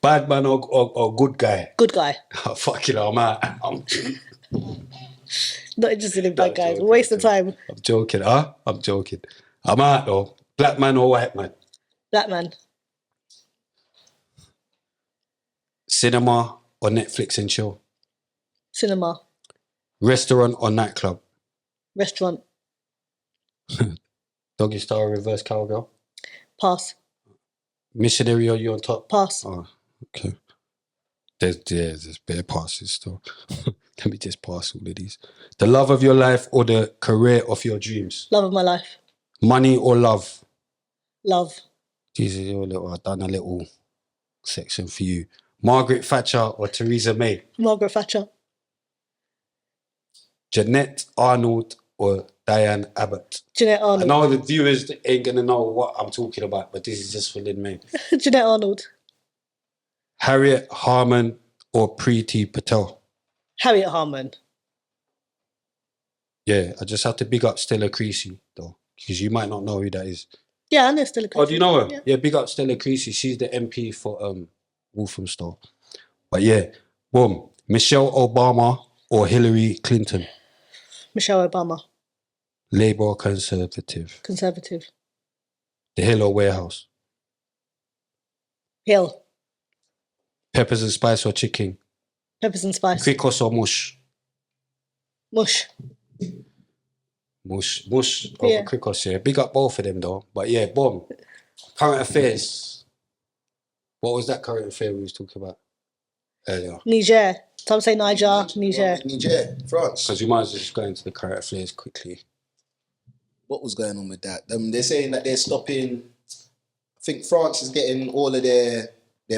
Bad man or good guy? Good guy. Oh, fuck it, I'm out. Not interested in bad guys. Waste of time. I'm joking, huh? I'm joking. I'm out though. Black man or white man? Black man. Cinema or Netflix and chill? Cinema. Restaurant or nightclub? Restaurant. Doggy style or reverse cowgirl? Pass. Missionary or you on top? Pass. Oh, okay. There's bare passes still. Let me just pass all of these. The love of your life or the career of your dreams? Love of my life. Money or love? Love. Jesus, I've done a little section for you. Margaret Thatcher or Theresa May? Margaret Thatcher. Jeanette Arnold or Diane Abbott? Jeanette Arnold. I know the viewers ain't going to know what I'm talking about, but this is just for Lin Mei. Jeanette Arnold. Harriet Harman or Preeti Patel? Harriet Harman. Yeah, I just have to big up Stella Creasy, though, because you might not know who that is. Yeah, I know Stella Creasy. Oh, do you know her? Yeah, big up Stella Creasy. She's the MP for Walthamstow. But yeah, boom. Michelle Obama or Hillary Clinton? Michelle Obama. Labour or Conservative? Conservative. The Hill or Warehouse? Hill. Peppers and spice or chicken? Peppers and spice. Quickos or mush? Mush. Mush over Quickos, yeah. Big up both of them though. But yeah, boom. Current affairs. What was that current affair we was talking about earlier? Niger. Some say Niger, Niger. Niger, France. Because you might as well just go into the current affairs quickly. What was going on with that? They're saying that they're stopping. I think France is getting all of their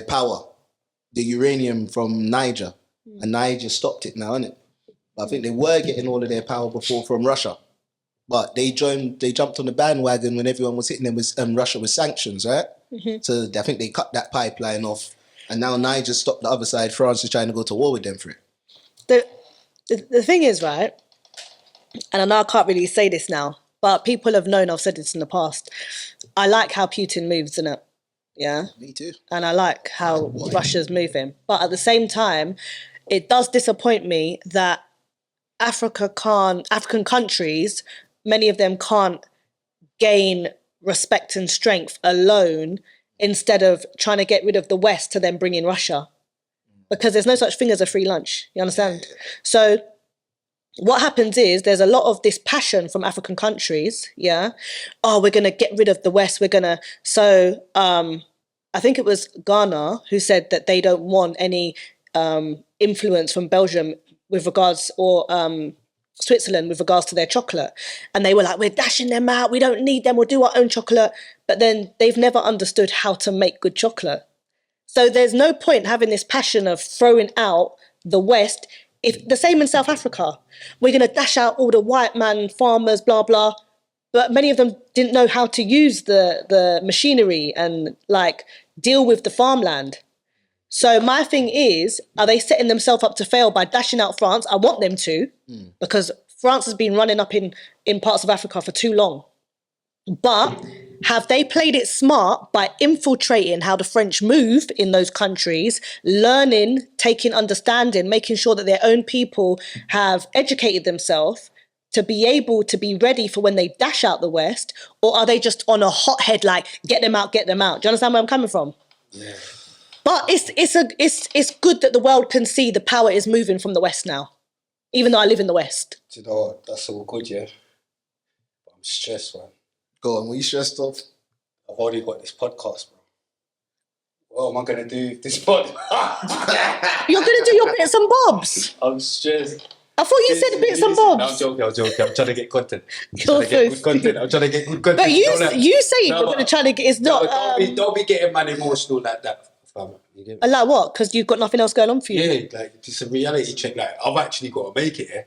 power, the uranium from Niger, and Niger stopped it now, innit? I think they were getting all of their power before from Russia, but they jumped on the bandwagon when everyone was hitting them with Russia with sanctions, right? Mm-hmm. So I think they cut that pipeline off, and now Niger stopped the other side. France is trying to go to war with them for it. The thing is, right, and I know I can't really say this now, but people have known I've said this in the past. I like how Putin moves, innit? Yeah? Me too. And I like how Russia's moving. But at the same time, it does disappoint me that African countries, many of them can't gain respect and strength alone instead of trying to get rid of the West to then bring in Russia. Because there's no such thing as a free lunch, you understand? So what happens is there's a lot of this passion from African countries, yeah? Oh, we're going to get rid of the West, So I think it was Ghana who said that they don't want any influence from Belgium with regards, or Switzerland with regards to their chocolate. And they were like, we're dashing them out, we don't need them, we'll do our own chocolate. But then they've never understood how to make good chocolate. So there's no point having this passion of throwing out the West. If the same in South Africa, we're going to dash out all the white man farmers, blah, blah. But many of them didn't know how to use the machinery and like deal with the farmland. So my thing is, are they setting themselves up to fail by dashing out France? I want them to, because France has been running up in parts of Africa for too long. But have they played it smart by infiltrating how the French move in those countries, learning, taking understanding, making sure that their own people have educated themselves to be able to be ready for when they dash out the West? Or are they just on a hothead like, get them out, get them out? Do you understand where I'm coming from? Yeah. But it's good that the world can see the power is moving from the West now, even though I live in the West. Do you know what? That's all good, yeah? But I'm stressed, man. Go on, what are you stressed of? I've already got this podcast, bro. What am I going to do with this podcast? You're going to do your bits and bobs? I'm stressed. I thought you said bits and bobs. No, I'm joking. I'm trying to get content. I'm trying to get good content. But you say you're going to try to get... It's not... Don't be getting man emotional like that. And like what? Because you've got nothing else going on for you? Yeah, like it's a reality check. Like I've actually got to make it here.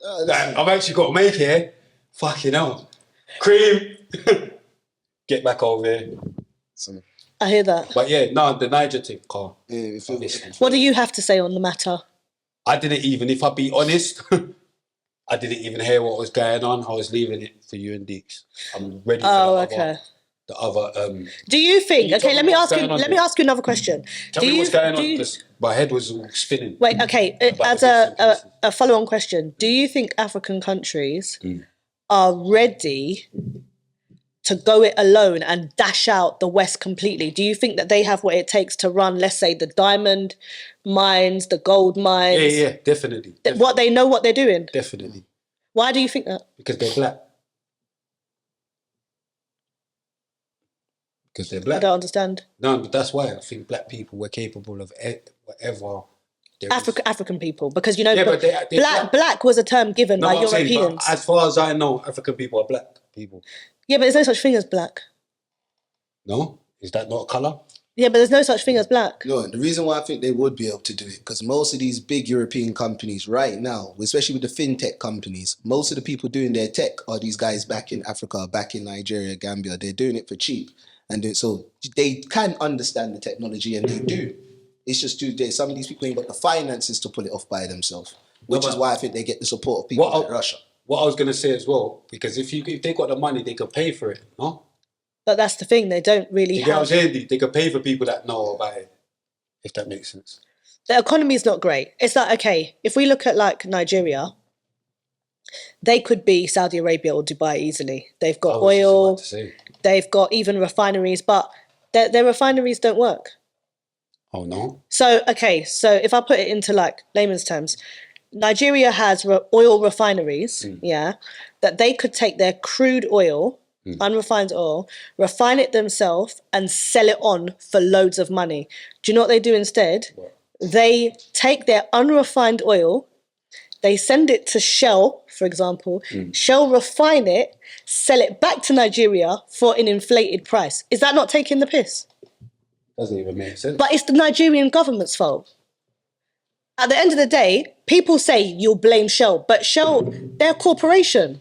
I've actually got to make it here. Fucking hell. Cream. Get back over here. I hear that. But yeah, no, the Niger thing, Carl. Yeah, what do you have to say on the matter? I didn't even, if I be honest, I didn't even hear what was going on. I was leaving it for you and Deeks. I'm ready for the other. Do you think? Okay, let me ask you. Let me ask you another question. Tell me what's going on, because my head was all spinning. Wait. Okay. As a follow-on question, do you think African countries are ready to go it alone and dash out the West completely? Do you think that they have what it takes to run, let's say, the diamond mines, the gold mines? Yeah, definitely. What they know what they're doing? Definitely. Why do you think that? Because they're black. Because they're black. I don't understand. No, but that's why I think black people were capable of whatever. African people, because you know, they're black was a term given by Europeans. As far as I know, African people are black people. Yeah, but there's no such thing as black. No? Is that not a colour? Yeah, but there's no such thing as black. No, the reason why I think they would be able to do it, because most of these big European companies right now, especially with the fintech companies, most of the people doing their tech are these guys back in Africa, back in Nigeria, Gambia. They're doing it for cheap. And so they can understand the technology, and they do. It's just some of these people ain't got the finances to pull it off by themselves, which is why I think they get the support of people like Russia. What I was going to say as well, because if they got the money, they could pay for it, no? But that's the thing, they don't really have... You get what I'm saying? They could pay for people that know about it, if that makes sense. The economy is not great. It's like, okay, if we look at like Nigeria, they could be Saudi Arabia or Dubai easily. They've got oil, they've got even refineries, but their refineries don't work. Oh, no? So if I put it into like layman's terms, Nigeria has oil refineries, that they could take their crude oil, unrefined oil, refine it themselves and sell it on for loads of money. Do you know what they do instead? What? They take their unrefined oil, they send it to Shell, for example. Shell refine it, sell it back to Nigeria for an inflated price. Is that not taking the piss? Doesn't even make sense. But it's the Nigerian government's fault. At the end of the day, people say you'll blame Shell, but Shell, they're a corporation.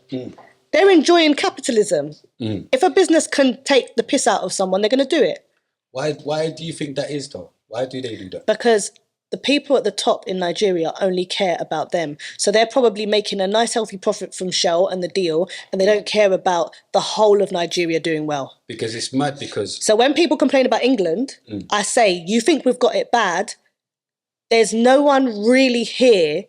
They're enjoying capitalism. If a business can take the piss out of someone, they're going to do it. Why do you think that is, though? Why do they do that? Because the people at the top in Nigeria only care about them. So they're probably making a nice healthy profit from Shell and the deal, and they don't care about the whole of Nigeria doing well. Because it's mad because... So when people complain about England, I say, you think we've got it bad? There's no one really here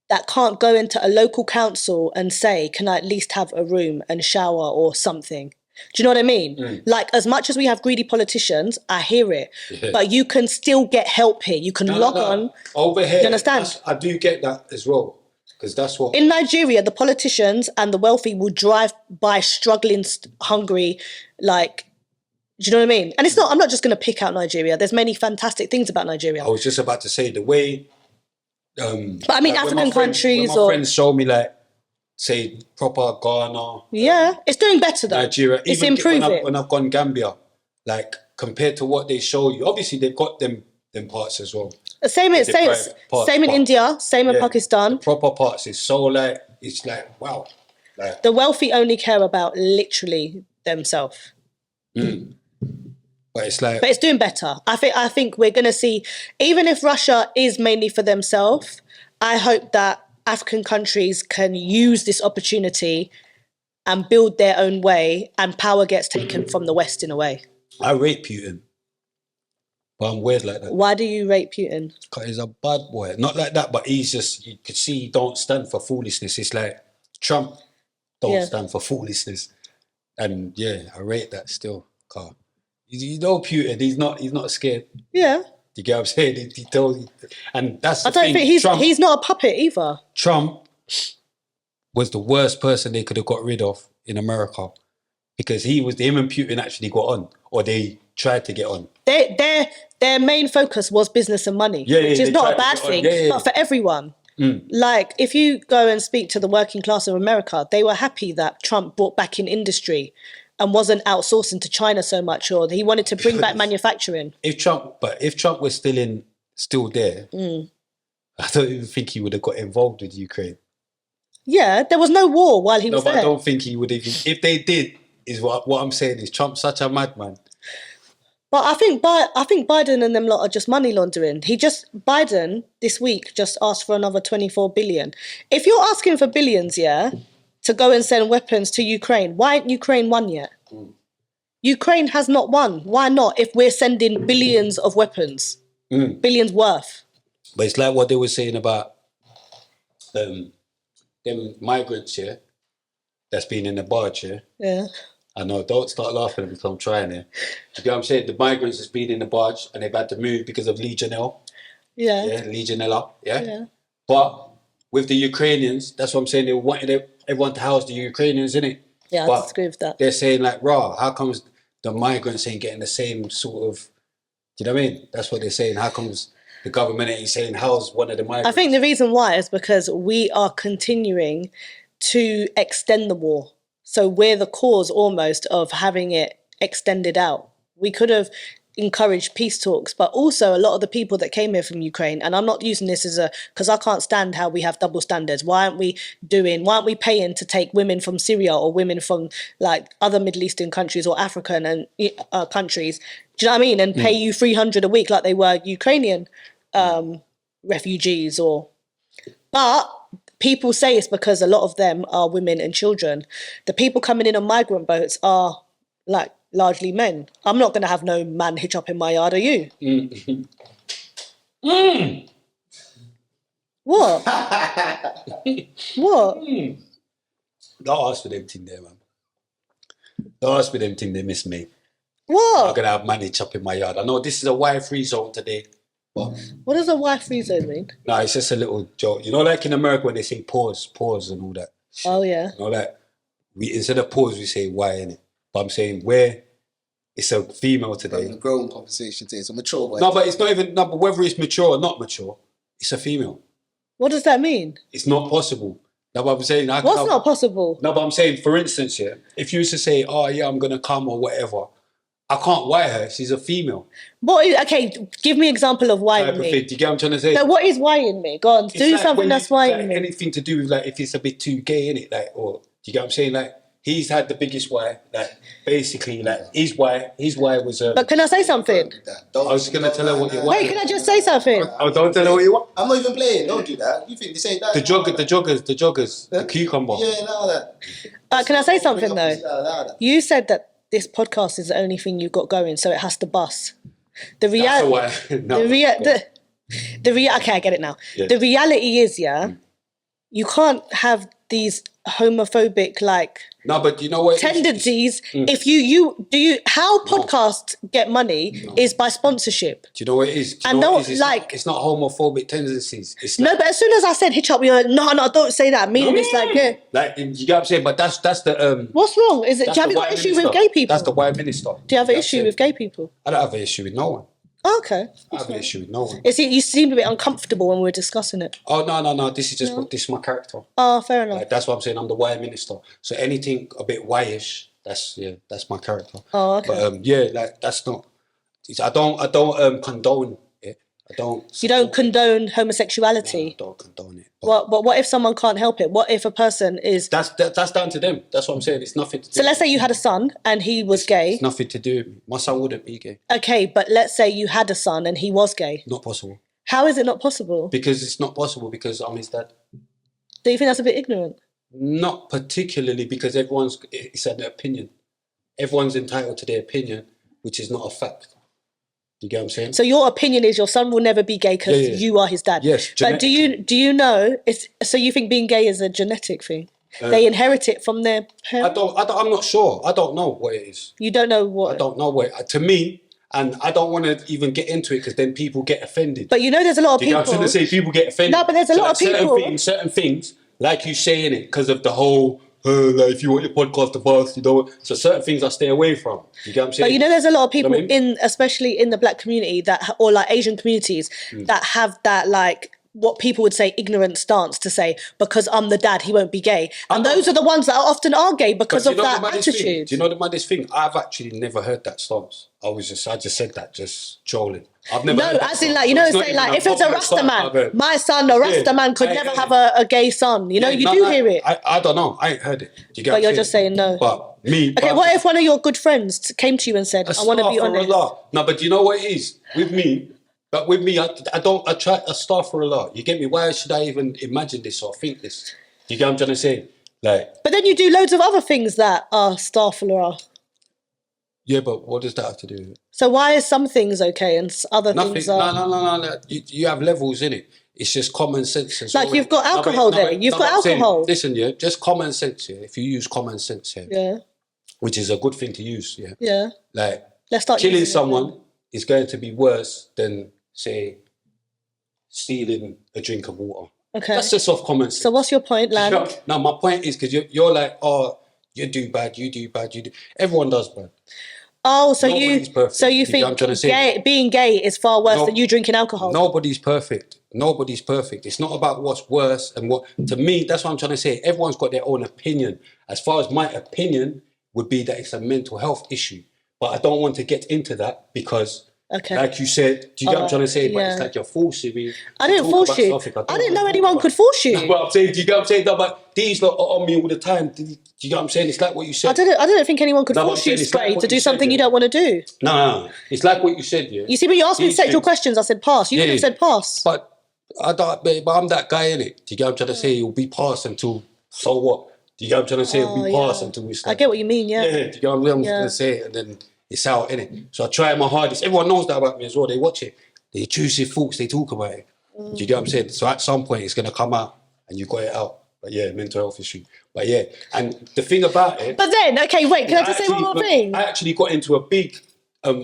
that can't go into a local council and say, can I at least have a room and shower or something? Do you know what I mean? Like, as much as we have greedy politicians, I hear it. But you can still get help here. You can log on. Over here, you understand? I do get that as well. Because that's what... In Nigeria, the politicians and the wealthy will drive by struggling, hungry, like... Do you know what I mean? And it's not... I'm not just going to pick out Nigeria. There's many fantastic things about Nigeria. I was just about to say, the way... but I mean, like African countries when my friends show me, like, say, proper Ghana. Yeah, it's doing better though. Nigeria. It's improving. When I've gone Gambia, like, compared to what they show you, obviously they've got them parts as well. Same in India, same in Pakistan. The proper parts is so, like, it's like, wow. Like, the wealthy only care about literally themselves. But it's like... But it's doing better. I think we're going to see, even if Russia is mainly for themselves, I hope that African countries can use this opportunity and build their own way, and power gets taken from the West in a way. I rate Putin. But I'm weird like that. Why do you rate Putin? Because he's a bad boy. Not like that, but he's just... You could see he don't stand for foolishness. It's like Trump don't stand for foolishness. And yeah, I rate that still, Carl. You know Putin, he's not scared. Yeah. You get what I'm saying? He told you. And that's the thing. I don't think he's not a puppet either. Trump was the worst person they could have got rid of in America, because him and Putin actually got on, or they tried to get on. Their main focus was business and money, which is not a bad thing, but for everyone. Like, if you go and speak to the working class of America, they were happy that Trump brought back in industry and wasn't outsourcing to China so much, or he wanted to bring back manufacturing. If Trump was still there, I don't even think he would have got involved with Ukraine. Yeah, there was no war while he was there. I don't think he would even. If they did, is what I'm saying is Trump's such a madman. But I think Biden and them lot are just money laundering. Biden this week just asked for another 24 billion. If you're asking for billions, to go and send weapons to Ukraine, why ain't Ukraine won yet? Ukraine has not won. Why not? If we're sending billions of weapons, billions worth. But it's like what they were saying about them migrants, that's been in the barge, Yeah. I know, don't start laughing because I'm trying here. You know what I'm saying? The migrants that's been in the barge and they've had to move because of Legionella. Yeah. Legionella, yeah? But with the Ukrainians, that's what I'm saying, they wanted everyone to house the Ukrainians, innit? Yeah, I disagree with that. They're saying like, how comes the migrants ain't getting the same sort of, do you know what I mean? That's what they're saying. How comes the government ain't saying house one of the migrants? I think the reason why is because we are continuing to extend the war. So we're the cause almost of having it extended out. We could have encouraged peace talks, but also a lot of the people that came here from Ukraine, and I'm not using this because I can't stand how we have double standards. Why aren't we paying to take women from Syria or women from like other Middle Eastern countries or African and countries? Do you know what I mean? And pay you 300 a week like they were Ukrainian refugees but people say it's because a lot of them are women and children. The people coming in on migrant boats are like largely men. I'm not going to have no man hitch up in my yard, are you? What? What? Don't ask for them thing there, man. Don't ask for them thing they miss me. What? I'm going to have man hitch up in my yard. I know this is a wire-free zone today. But what does a wire-free zone mean? No, it's just a little joke. You know, like in America when they say pause and all that. Oh, yeah. You know, like, instead of pause, we say why, innit? But I'm saying where it's a female today. A grown conversation today. It's a mature one. No, but it's not even, but whether it's mature or not mature, it's a female. What does that mean? It's not possible. No, but I'm saying... What's not possible? No, but I'm saying, for instance, if you used to say, oh, yeah, I'm going to come or whatever, I can't wire her. She's a female. Okay, give me an example of wiring me. Do you get what I'm trying to say? So what is wiring me? Go on, do like something that's wiring me. Anything to do with like if it's a bit too gay, innit? Like, or do you get what I'm saying? Like, he's had the biggest wire. Like, basically, like his wire was. But can I say something? I was just gonna tell her what you want. Wait, can I just say something? Oh, don't tell her what you want. I'm not even playing. Don't do that. You think this ain't that? The joggers, the cucumber. Yeah, no, that. Can I say something though? You said that this podcast is the only thing you've got going, so it has to bust. Okay, I get it now. Yeah. The reality is, you can't have these homophobic but you know what tendencies. If how podcasts get money is by sponsorship. Do you know what it is? It's not homophobic tendencies. It's but as soon as I said hitch up, you're like, no, don't say that. Meaning it's like, yeah. Like, you get what I'm saying? But that's the What's wrong? Do you have got an issue with gay people? That's the white minister. Do you have an issue with gay people? I don't have an issue with no one. Oh, okay. I have an issue with no one. You seemed a bit uncomfortable when we were discussing it. Oh, no. This is my character. Oh, fair enough. Like, that's what I'm saying. I'm the wire minister. So anything a bit wire-ish, that's my character. Oh, okay. But that's not. I don't condone it. You don't condone homosexuality. No, I don't condone it. But what if someone can't help it? What if a person is? That's down to them. That's what I'm saying. It's nothing to do. So let's say you had a son and he was gay. It's nothing to do with me. My son wouldn't be gay. Okay, but let's say you had a son and he was gay. Not possible. How is it not possible? Because it's not possible because I'm his dad. Do you think that's a bit ignorant? Not particularly, because it's an opinion. Everyone's entitled to their opinion, which is not a fact. You get what I'm saying? So your opinion is your son will never be gay because you are his dad. Yes. But do you know? So you think being gay is a genetic thing? They inherit it from their parents? I'm not sure. I don't know what it is. You don't know what? I don't know what. To me, and I don't want to even get into it because then people get offended. But there's a lot of people. You know what I'm trying to say? People get offended. No, but there's a lot of people. Certain things, like you say in it, because of the whole. Like if you want your podcast to bust, so certain things I stay away from. You get what I'm saying? But there's a lot of people especially in the black community or like Asian communities that have that what people would say ignorant stance to say because I'm the dad, he won't be gay, and those are the ones that often are gay because of that attitude. Do you know the maddest thing? I've actually never heard that stance. I just said that just trolling. I've never. No, as in if it's a Rasta man, my son, a Rasta man could never have a gay son. You do hear it. I don't know. I ain't heard it. But you're just saying no. But Me. Okay, what if one of your good friends came to you and said, I want to be honest? No, but do you know what it is? With me, I try astaghfirullah. You get me? Why should I even imagine this or think this? You get what I'm trying to say? Like, but then you do loads of other things that are astaghfirullah. Yeah, but what does that have to do with it? So why is some things okay and other things are... No. You have levels in it. It's just common sense. Like you've got alcohol there. You've got alcohol. Listen, yeah, just common sense, yeah. If you use common sense, yeah, which is a good thing to use, yeah. Yeah. Like, let's start killing someone is going to be worse than, say, stealing a drink of water. Okay. That's just off common sense. So what's your point, Lan? No, my point is because you're like, oh, you do bad. Everyone does bad. Oh, so Nobody's perfect. So you think being gay is far worse than you drinking alcohol? Nobody's perfect. It's not about what's worse and what. To me, that's what I'm trying to say. Everyone's got their own opinion. As far as my opinion would be that it's a mental health issue, but I don't want to get into that because, like you said, do you get what I'm trying to say? But it's like you're forcing me. I didn't force you. I didn't know anyone could force you. But I'm saying, do you get what I'm saying? No, but these lot are on me all the time. Do you get what I'm saying? It's like what you said. I didn't think anyone could force you, Spray, to do something you don't want to do. No. It's like what you said, yeah. You see, when you asked me sexual questions, I said pass. You could have said pass. But I'm that guy, innit? Do you get what I'm trying to say? You'll be passed until, so what? Do you get what I'm trying to say? It'll be passed until we start. I get what you mean, yeah. Yeah, do you get what I'm going to say? And then it's out, innit? So I try my hardest. Everyone knows that about me as well. They watch it. The intrusive thoughts, they talk about it. Do you get what I'm saying? So at some point, it's going to come out and you got it out. But yeah, mental health issue. But yeah, and the thing about it... But then, okay, wait, can I just say one more thing? I actually got into a big, not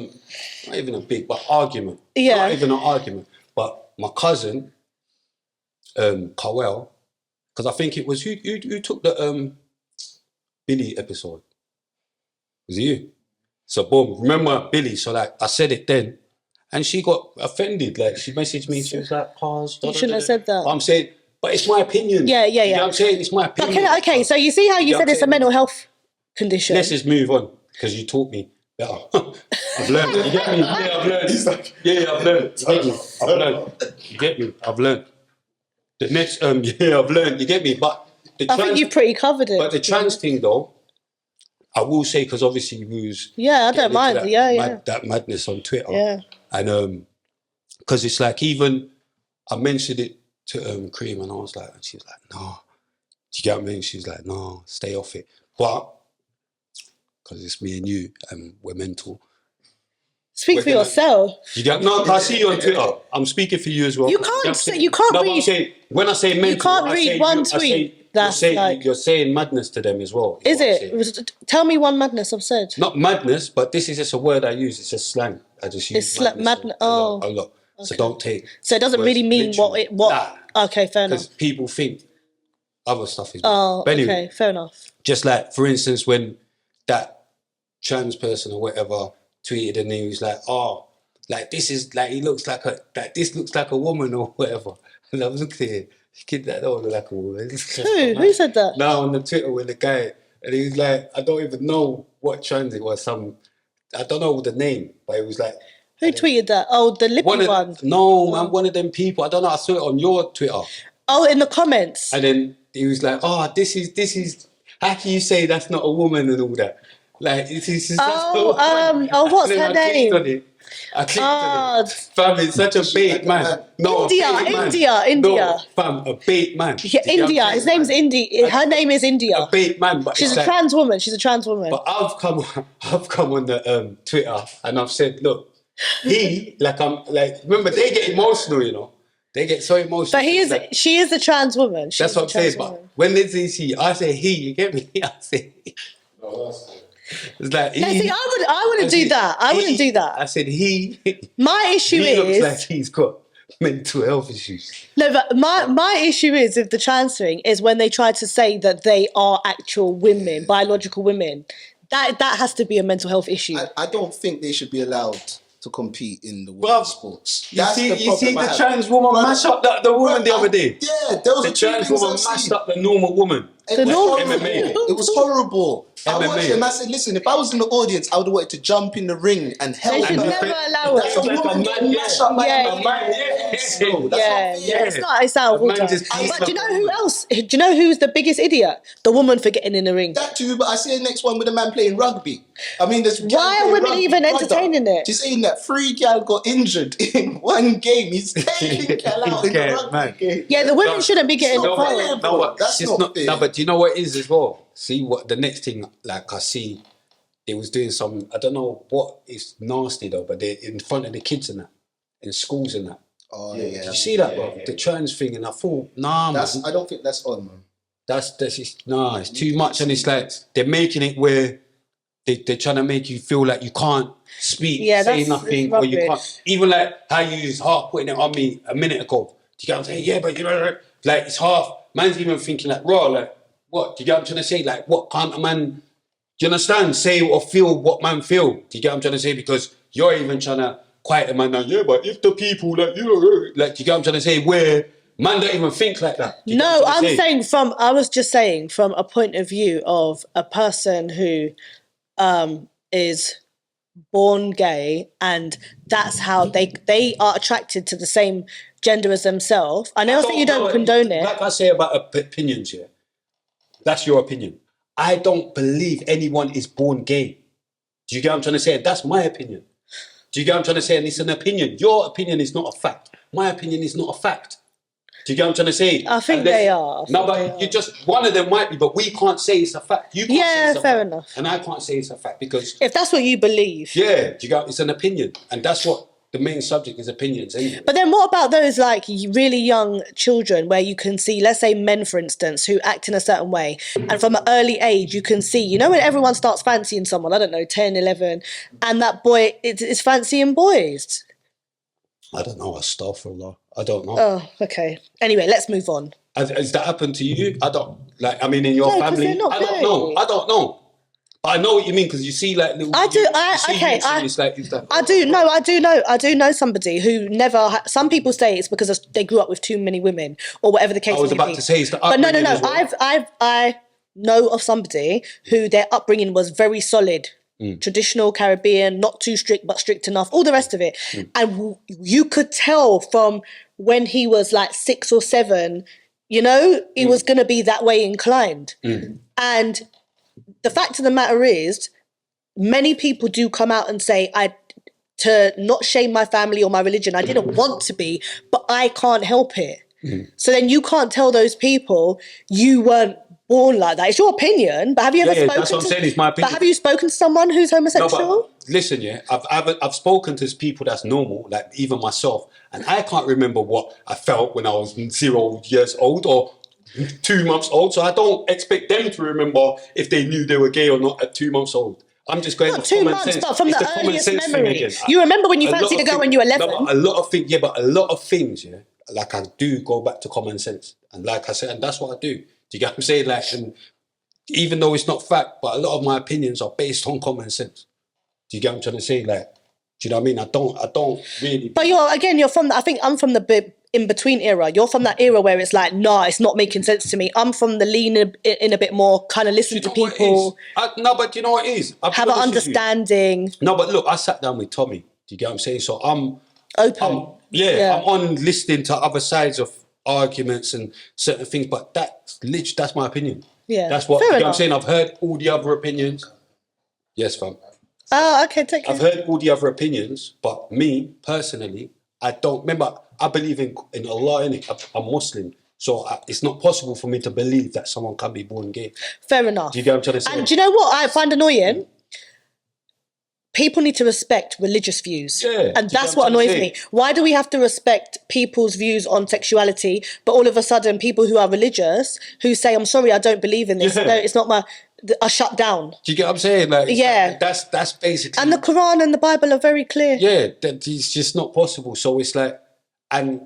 even a big, but argument. Yeah. Not even an argument. But my cousin, Cowell, because I think it was, who took the Billy episode? Was it you? So boom, remember Billy? So like, I said it then, and she got offended. Like, she messaged me, she was like, pause. You shouldn't have said that. I'm saying... But it's my opinion. Yeah. You know what I'm saying? It's my opinion. Okay, so you see how you said it's a mental health condition? Let's just move on, because you taught me better. I've learned. You get me? Yeah, I've learned. I've learned. You get me? I've learned. The next, I've learned. You get me? But I think you pretty covered it. But the trans thing, though, I will say, because obviously we was... Yeah, I don't mind. That madness on Twitter. Yeah. And because it's like, even, I mentioned it to Cream, and I was like, and she was like, no. Do you get what I mean? She was like, no, stay off it. But because it's me and you, and we're mental. Speak for yourself. You get no? I see you on Twitter. I'm speaking for you as well. You can't. You can't read. I'm saying, when I say mental, you can't read one tweet. You're saying madness to them as well. Is it? Tell me one madness I've said. Not madness, but this is just a word I use. It's just slang. I just use madness. A lot. Okay. So don't take. So it doesn't really mean what. Nah. Okay, fair enough. Because people think other stuff is. Oh, but anyway, okay, fair enough. Just like, for instance, when that trans person or whatever tweeted, and he was like, "Oh, like this is like this looks like a woman or whatever," and I was looking at it, kid, that don't look like a woman. Who said that? Now on the Twitter with the guy, and he was like, I don't even know what trans it was. I don't know the name, but it was like. Who tweeted that? Oh, the lippy one. No, man, one of them people. I don't know. I saw it on your Twitter. Oh, in the comments. And then he was like, "Oh, this is. How can you say that's not a woman and all that? Like, this is." What's her name? I clicked on it. Fam, it's such a bait man. No, India. No, fam, a bait man. Yeah, India. His name's India. Her name is India. A bait man, but she's a trans woman. She's a trans woman. But I've come on the Twitter and I've said, look. Remember, they get emotional, you know. They get so emotional. But she is a trans woman. That's what I'm saying. But when they say she, I say he. You get me? I say he. It's like he. See, I wouldn't do that. I wouldn't do that. I said he. My issue is. He looks like he's got mental health issues. No, but my issue is with the trans thing is when they try to say that they are actual women, biological women. That has to be a mental health issue. I don't think they should be allowed to compete in the world of sports. You see the trans woman mash up the woman the other day. Yeah, there was the trans woman mashed up the normal woman. It was horrible. I MMA. watched it and I said, listen, if I was in the audience, I would have wanted to jump in the ring and help. They should never allow it. That's a woman getting mashed up by a man. It's not. It's out of order. But do you know who else? Do you know who's the biggest idiot? The woman for getting in the ring. That too, but I see the next one with a man playing rugby. I mean, why are women even entertaining it? Just saying that 3 gal got injured in one game. He's taking gal out in the rugby game. Yeah, the women shouldn't be getting involved. That's not fair. No, but do you know what it is as well? See what the next thing, like I see, they was doing some, I don't know what is nasty though, but they're in front of the kids and that, in schools and that. Oh yeah. Did you see that, bro? The trans thing, and I thought, nah, man. I don't think that's on, man. It's too much, and it's like they're making it where they're trying to make you feel like you can't speak, say nothing, or you can't. Even like how you was half putting it on me a minute ago. Do you get what I'm saying? Yeah, but you know, like it's half. Man's even thinking like, raw, like what? Do you get what I'm trying to say? Like, what can't a man? Do you understand? Say or feel what man feel. Do you get what I'm trying to say? Because you're even trying to quiet a man now. Yeah, but if the people like you know, like, do you get what I'm trying to say? Where man don't even think like that. No, I was just saying from a point of view of a person who is born gay and that's how they are attracted to the same gender as themselves. I know that you don't condone it. Like I say about opinions, yeah. That's your opinion. I don't believe anyone is born gay. Do you get what I'm trying to say? That's my opinion. Do you get what I'm trying to say? And it's an opinion. Your opinion is not a fact. My opinion is not a fact. Do you get what I'm trying to say? I think they are. You just, one of them might be, but we can't say it's a fact. You can't say it's a fair fact. enough. And I can't say it's a fact because... If that's what you believe. Yeah, do you get, it's an opinion. And that's what the main subject is, opinions. Anyway. But then what about those like really young children where you can see, let's say men, for instance, who act in a certain way. And from an early age, you can see, you know, when everyone starts fancying someone, I don't know, 10, 11, and that boy is fancying boys. I don't know, astaghfirullah. I don't know. Oh, okay. Anyway, let's move on. Has that happened to you? I don't, like, I mean, in your family? I don't know. I know what you mean because you see like little. I do know somebody who never. Some people say it's because they grew up with too many women or whatever the case may be. I was about to say it's the upbringing. But no. Well. I know of somebody who their upbringing was very solid. Traditional Caribbean, not too strict but strict enough, all the rest of it. And you could tell from when he was like 6 or 7, you know, he was going to be that way inclined. And the fact of the matter is, many people do come out and say, to not shame my family or my religion, I didn't want to be, but I can't help it. So then you can't tell those people you weren't born like that. It's your opinion, but have you ever spoken that's what I'm saying, it's my opinion. But have you spoken to someone who's homosexual? No, but listen, yeah, I've spoken to people that's normal, like even myself, and I can't remember what I felt when I was 0 years old or 2 months old, so I don't expect them to remember if they knew they were gay or not at 2 months old. I'm just going not 2 months, but from the earliest memory. You remember when you fancied a girl when you were 11? No, but a lot of things, yeah, like I do go back to common sense. And like I said, and that's what I do. Do you get what I'm saying? Like, and even though it's not fact, but a lot of my opinions are based on common sense. Do you get what I'm trying to say? Like, do you know what I mean? I don't really. But you're from I think I'm from the in-between era. You're from that era where it's like, nah, it's not making sense to me. I'm from the lean in a bit more, kind of listen to people. No, but you know what it is? Have an understanding. No, but look, I sat down with Tommy. Do you get what I'm saying? So I'm open. I'm on listening to other sides of arguments and certain things, but that's my opinion. Yeah, that's what you know what I'm saying. I've heard all the other opinions. Yes, fam. Oh, okay, take care. I've heard all the other opinions, but me personally, I don't remember. I believe in Allah, innit? I'm Muslim, so it's not possible for me to believe that someone can be born gay. Fair enough. Do you get what I'm trying to say? And do you know what I find annoying? People need to respect religious views. Yeah, and that's what annoys me. Why do we have to respect people's views on sexuality, but all of a sudden people who are religious, who say, I'm sorry, I don't believe in this. No, it's not are shut down. Do you get what I'm saying? Like, yeah. That's basically... And the Quran and the Bible are very clear. Yeah, that it's just not possible. So it's like... and.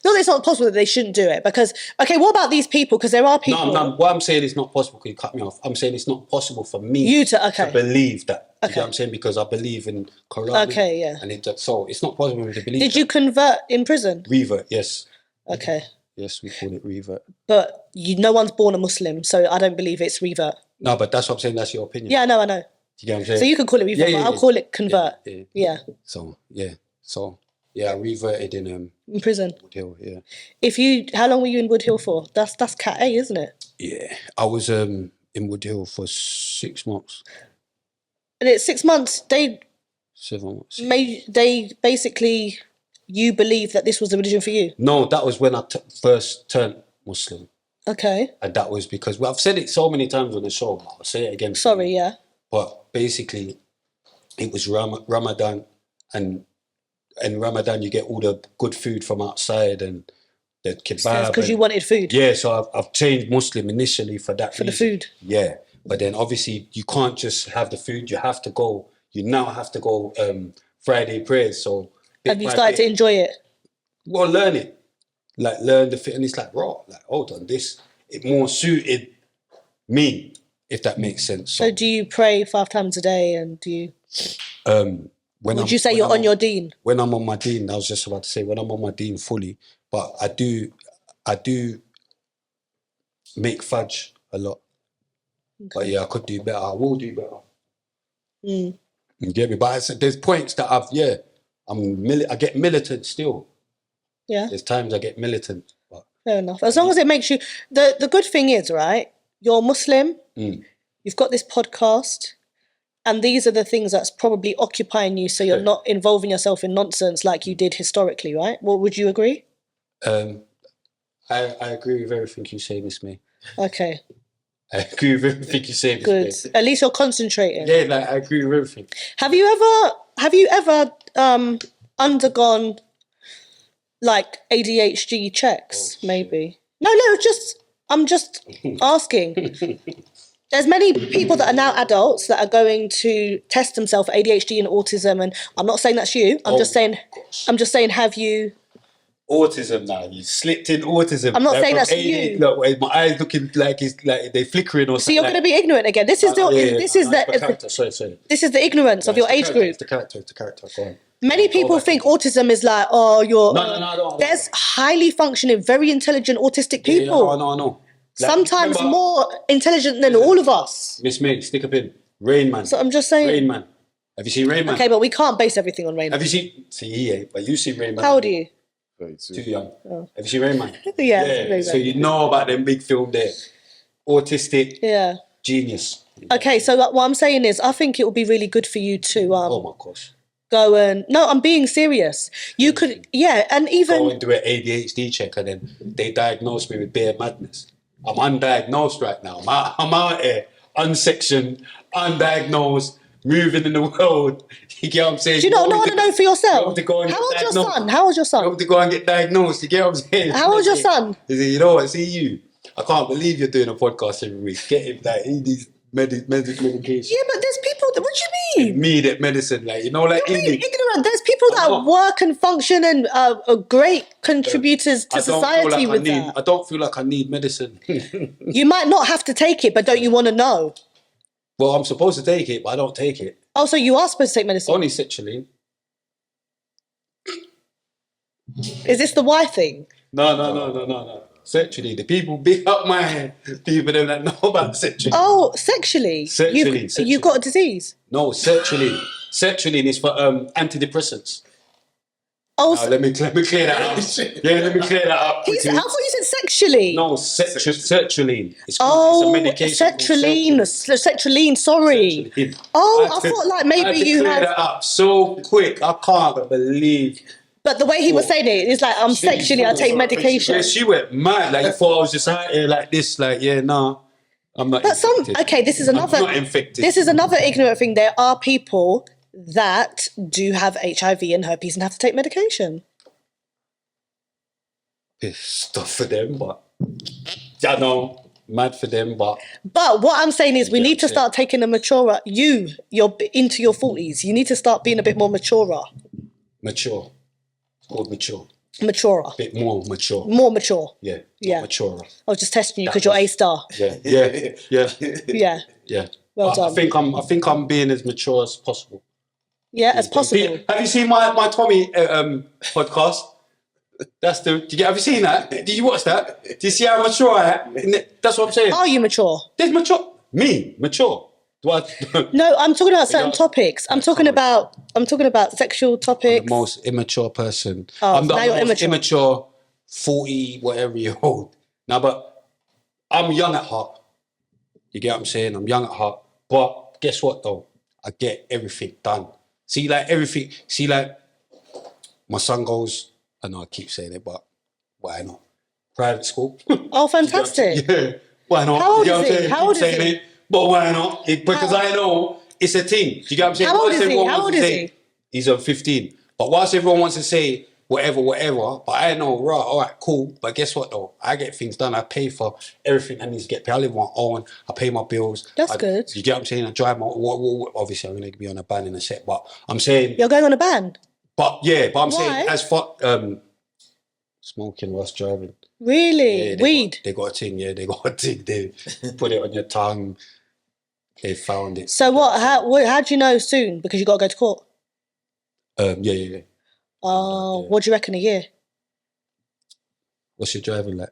No, it's not possible that they shouldn't do it because, okay, what about these people? Because there are people... No, what I'm saying is not possible because you cut me off. I'm saying it's not possible for me to believe that. You know what I'm saying? Because I believe in Quran. Okay, yeah. And so it's not possible to believe Did you convert in prison? Revert, yes. Okay. Yes, we call it revert. But no one's born a Muslim, so I don't believe it's revert. No, but that's what I'm saying. That's your opinion. Yeah, I know. Do you get what I'm saying? So you can call it revert, but I'll call it convert. Yeah. So I reverted in prison. Wood Hill. How long were you in Wood Hill for? That's Cat A, isn't it? Yeah, I was in Wood Hill for 6 months. And it's 6 months. 7 months. They basically, you believe that this was the religion for you? No, that was when I first turned Muslim. Okay. And that was because, I've said it so many times on the show, but I'll say it again. Sorry, yeah. But basically, it was Ramadan, and in Ramadan you get all the good food from outside and the kebab. Because you wanted food. Yeah, so I've changed Muslim initially for that reason. The food. Yeah, but then obviously you can't just have the food. You have to go. You now have to go Friday prayers. So have you started to enjoy it? Well, learn it. Like learn the fit, and it's like raw. Like hold on, it more suited me, if that makes sense. So do you pray 5 times a day, and do you? Would you say you're on your deen? When I'm on my deen, I was just about to say when I'm on my deen fully, but I do make fudge a lot. Okay. But yeah, I could do better. I will do better. You get me? But there's points that I get militant still. Yeah. There's times I get militant. But fair enough. As long as it makes you... The good thing is, right, you're Muslim, you've got this podcast, and these are the things that's probably occupying you, so you're not involving yourself in nonsense like you did historically, right? Well, would you agree? I agree with everything you say, Miss May. Okay. I agree with everything you say, Miss Good. May. At least you're concentrating. Yeah, like, I agree with everything. Have you ever undergone like ADHD checks? Maybe. No, I'm just asking. There's many people that are now adults that are going to test themselves for ADHD and autism, and I'm not saying that's you. I'm just saying, have you? Autism now. You slipped in autism. I'm not saying that's you. Look, my eyes looking like they're flickering or something. So you're going to be ignorant again. This is the ignorance of your age group. It's the character. Go on. Many people think autism is like, No. There's highly functioning, very intelligent autistic people. Yeah, no. Like, sometimes more intelligent than all of us. Miss May, stick a pin. Rain Man. So I'm just saying. Rain Man. Have you seen Rain Man? Okay, but we can't base everything on Rain Man. Have you seen? See, he ain't, but you've seen Rain Man. How old are you? 32. Too young. Oh. Have you seen Rain Man? Yeah. So you know about them big film there. Autistic. Yeah. Genius. Okay, so what I'm saying is, I think it would be really good for you to. Oh my gosh. No, I'm being serious. You could, and even go and do an ADHD check, and then they diagnose me with bare madness. I'm undiagnosed right now. I'm out here, unsectioned, undiagnosed, moving in the world. You get what I'm saying? Do you not want to know for yourself? How old's your son? How old's your son? You have to go and get diagnosed. You get what I'm saying? How old's your son? You know what? See you. I can't believe you're doing a podcast every week. Get him these medication. Yeah, but there's people that. What do you mean? Me that medicine, like ignorant. There's people that work and function and are great contributors to society with that. I don't feel like I need medicine. You might not have to take it, but don't you want to know? Well, I'm supposed to take it, but I don't take it. Oh, so you are supposed to take medicine? Only sertraline. Is this the Y thing? No. Sexually, the people beat up my people that know about sertraline. Oh, sexually? Sexually. You've got a disease? No, sertraline. Sertraline is for antidepressants. Oh, let me clear that up. Let me clear that up. I thought you said sexually. No, sertraline. It's a medication. Sertraline, sorry. Sertraline. Oh, I thought like maybe you had... clear that up so quick. I can't believe... But the way he was saying it, it's like, I'm sexually, I take medication. Yeah, she went mad. Like, you thought I was just out here like this. Like, I'm not infected. Okay, this is another... I'm not infected. This is another ignorant thing. There are people that do have HIV and herpes and have to take medication. Pissed off for them, but... I know, mad for them, but... But what I'm saying is we need to start taking a maturer... You're into your 40s. You need to start being a bit more maturer. Mature. It's called mature. Maturer. A bit more mature. More mature. Yeah. I Maturer. was just testing you because you're A-star. Yeah. Well done. I think I'm being as mature as possible. Yeah, as possible. Have you seen my Tommy podcast? Have you seen that? Did you watch that? Do you see how mature I am? That's what I'm saying. Are you mature? There's mature. Me, mature. No, I'm talking about certain topics. I'm talking about sexual topics. I'm the most immature person. Oh, I'm the now you're most immature. 40 whatever year old. Now, but I'm young at heart. You get what I'm saying? I'm young at heart. But guess what though? I get everything done. See, like everything. See, like my son goes. I know I keep saying it, but why not? Private school. Oh, fantastic! Yeah, why not? How old is he? How old is he? It, but why not? Because I know it's a thing. Do you get what I'm saying? How old is he? He's 15. But whilst everyone wants to say whatever, but I know, right, all right, cool. But guess what though? I get things done. I pay for everything that needs to get paid. I live on my own. I pay my bills. That's good. You get what I'm saying? I drive my. Obviously, I'm going to be on a ban in a sec, but I'm saying you're going on a ban. But I'm Why? saying as for smoking whilst driving. Really? Yeah, weed? They got a thing, They put it on your tongue. They found it. So what? How do you know soon? Because you got to go to court? Yeah. Oh, what do you reckon a year? What's your driving like?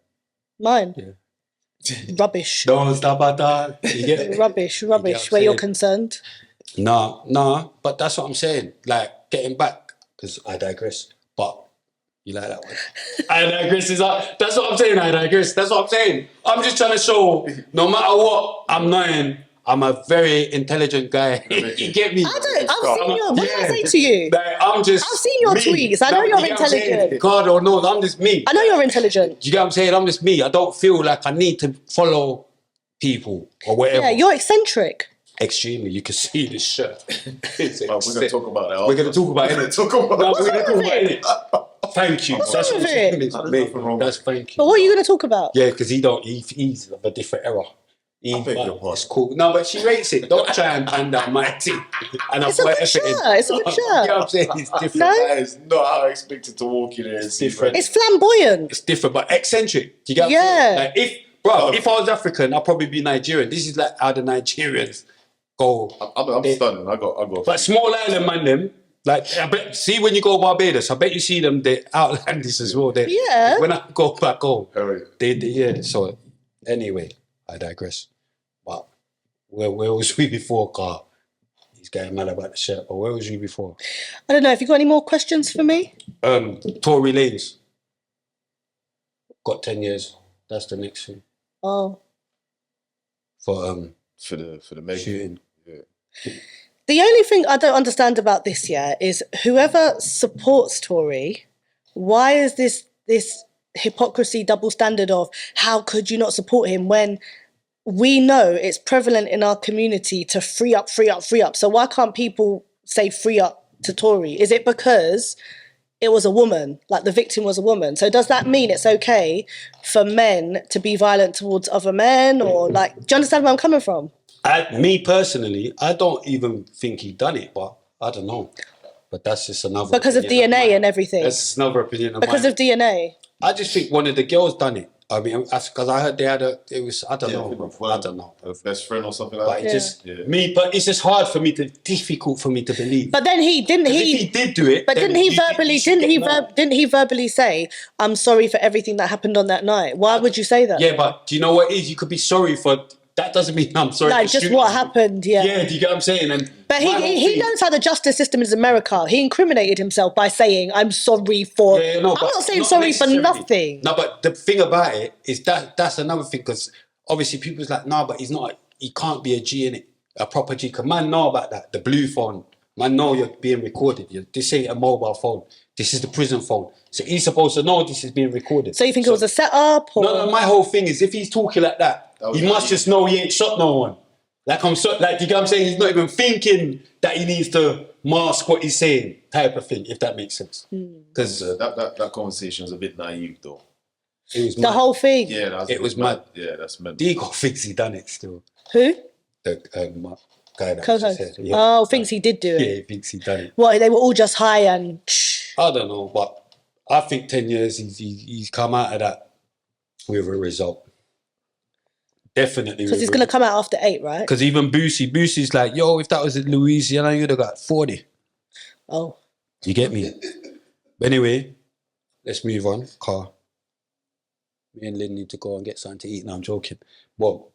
Mine? Yeah. Rubbish. Don't stop at that. You get it? Rubbish, where you're concerned. Nah, but that's what I'm saying. Like, getting back, because I digress, but you like that one? I digress. That's what I'm saying, I digress. That's what I'm saying. I'm just trying to show, no matter what I'm knowing, I'm a very intelligent guy. You get me? I've seen your, what did I say to you? Like, I've seen your tweets. I know you're intelligent. God or no, I'm just me. I know you're intelligent. You get what I'm saying? I'm just me. I don't feel like I need to follow people or whatever. Yeah, you're eccentric. Extremely. You can see this shirt. We're going to talk about that. We're going to talk about it. We're going to talk about it. Thank you. What's wrong with it? That's thank you. But what are you going to talk about? Yeah, because he's of a different era. It's cool. No, but she rates it. Don't try and hand down my thing. And It's a good shirt. It's a good shirt. You know what I'm saying? It's different. No? That is not how I expected to walk in here. It's different. It's flamboyant. It's different, but eccentric. Do you get what I'm saying? Like if I was African, I'd probably be Nigerian. This is like how the Nigerians go. I'm stunning. I got. But small island man, them. Like, I bet, see when you go Barbados, I bet you see them, they're outlandish as well. Yeah. When I go back home, Oh, yeah. So, anyway, I digress. But where was we before, Carl? He's getting mad about the shirt, but where was you before? I don't know. Have you got any more questions for me? Tory Lanez. Got 10 years. That's the next thing. Oh. for the making. Shooting. Yeah. The only thing I don't understand about this is whoever supports Tory, why is this hypocrisy, double standard of how could you not support him when we know it's prevalent in our community to free up. So why can't people say free up to Tory? Is it because it was a woman, like the victim was a woman? So does that mean it's okay for men to be violent towards other men? Or like, do you understand where I'm coming from? Me personally, I don't even think he done it, but I don't know. But that's just another because of DNA and everything. That's just another opinion of because mine. of DNA. I just think one of the girls done it. I mean, because I heard they had I don't know. A best friend or something like But that. but it's just hard for me difficult for me to believe. But then if he did do it, but didn't he verbally say, "I'm sorry for everything that happened on that night"? Why would you say that? Yeah, but do you know what it is? You could be sorry for. That doesn't mean I'm sorry. Like just what happened, yeah. Yeah, do you get what I'm saying? But he knows how the justice system is in America. He incriminated himself by saying, "I'm sorry for." I'm not saying sorry for nothing. No, but the thing about it is that's another thing, because obviously people's like, no, but he can't be a G in it, a proper G. Because man know about that, the blue phone. Man know you're being recorded. This ain't a mobile phone. This is the prison phone. So he's supposed to know this is being recorded. So you think it was a setup? Or? No, my whole thing is if he's talking like that, he must just know he ain't shot no one. Like you get what I'm saying? He's not even thinking that he needs to mask what he's saying, type of thing, if that makes sense. Because that conversation was a bit naive though. It was the whole thing. Yeah, it was mad. Yeah, that's mad. Diego thinks he done it still. Who? The guy that co-host. Said, yeah. Oh, thinks he did do it. Yeah, he thinks he done it. What? They were all just high and. I don't know, but I think 10 years he's come out of that with a result. Definitely. Because he's going to come out after 8, right? Because even Boosie's like, yo, if that was in Louisiana, you'd have got 40. Oh. You get me? But anyway, let's move on. Car. Me and Lynn need to go and get something to eat. No, I'm joking. Well,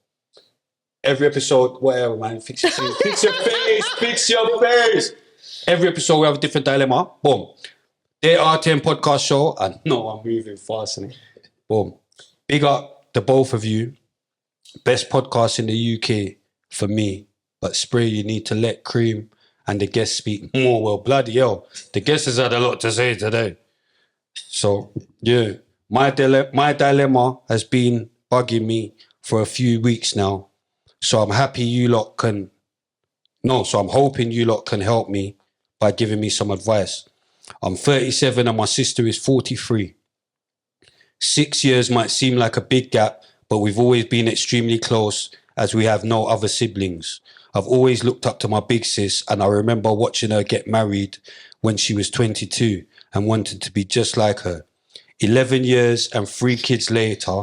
every episode, whatever, man. Fix your face. Fix your face. Fix your face. Every episode, we have a different dilemma. Boom. The RTM podcast show. I know I'm moving fast. Boom. Big up the both of you. Best podcast in the UK for me. But Spray, you need to let Cream and the guests speak more. Well, bloody hell. The guests has had a lot to say today. So, yeah. My dilemma has been bugging me for a few weeks now. So I'm hoping you lot can help me by giving me some advice. I'm 37 and my sister is 43. 6 years might seem like a big gap, but we've always been extremely close as we have no other siblings. I've always looked up to my big sis, and I remember watching her get married when she was 22 and wanted to be just like her. 11 years and 3 kids later,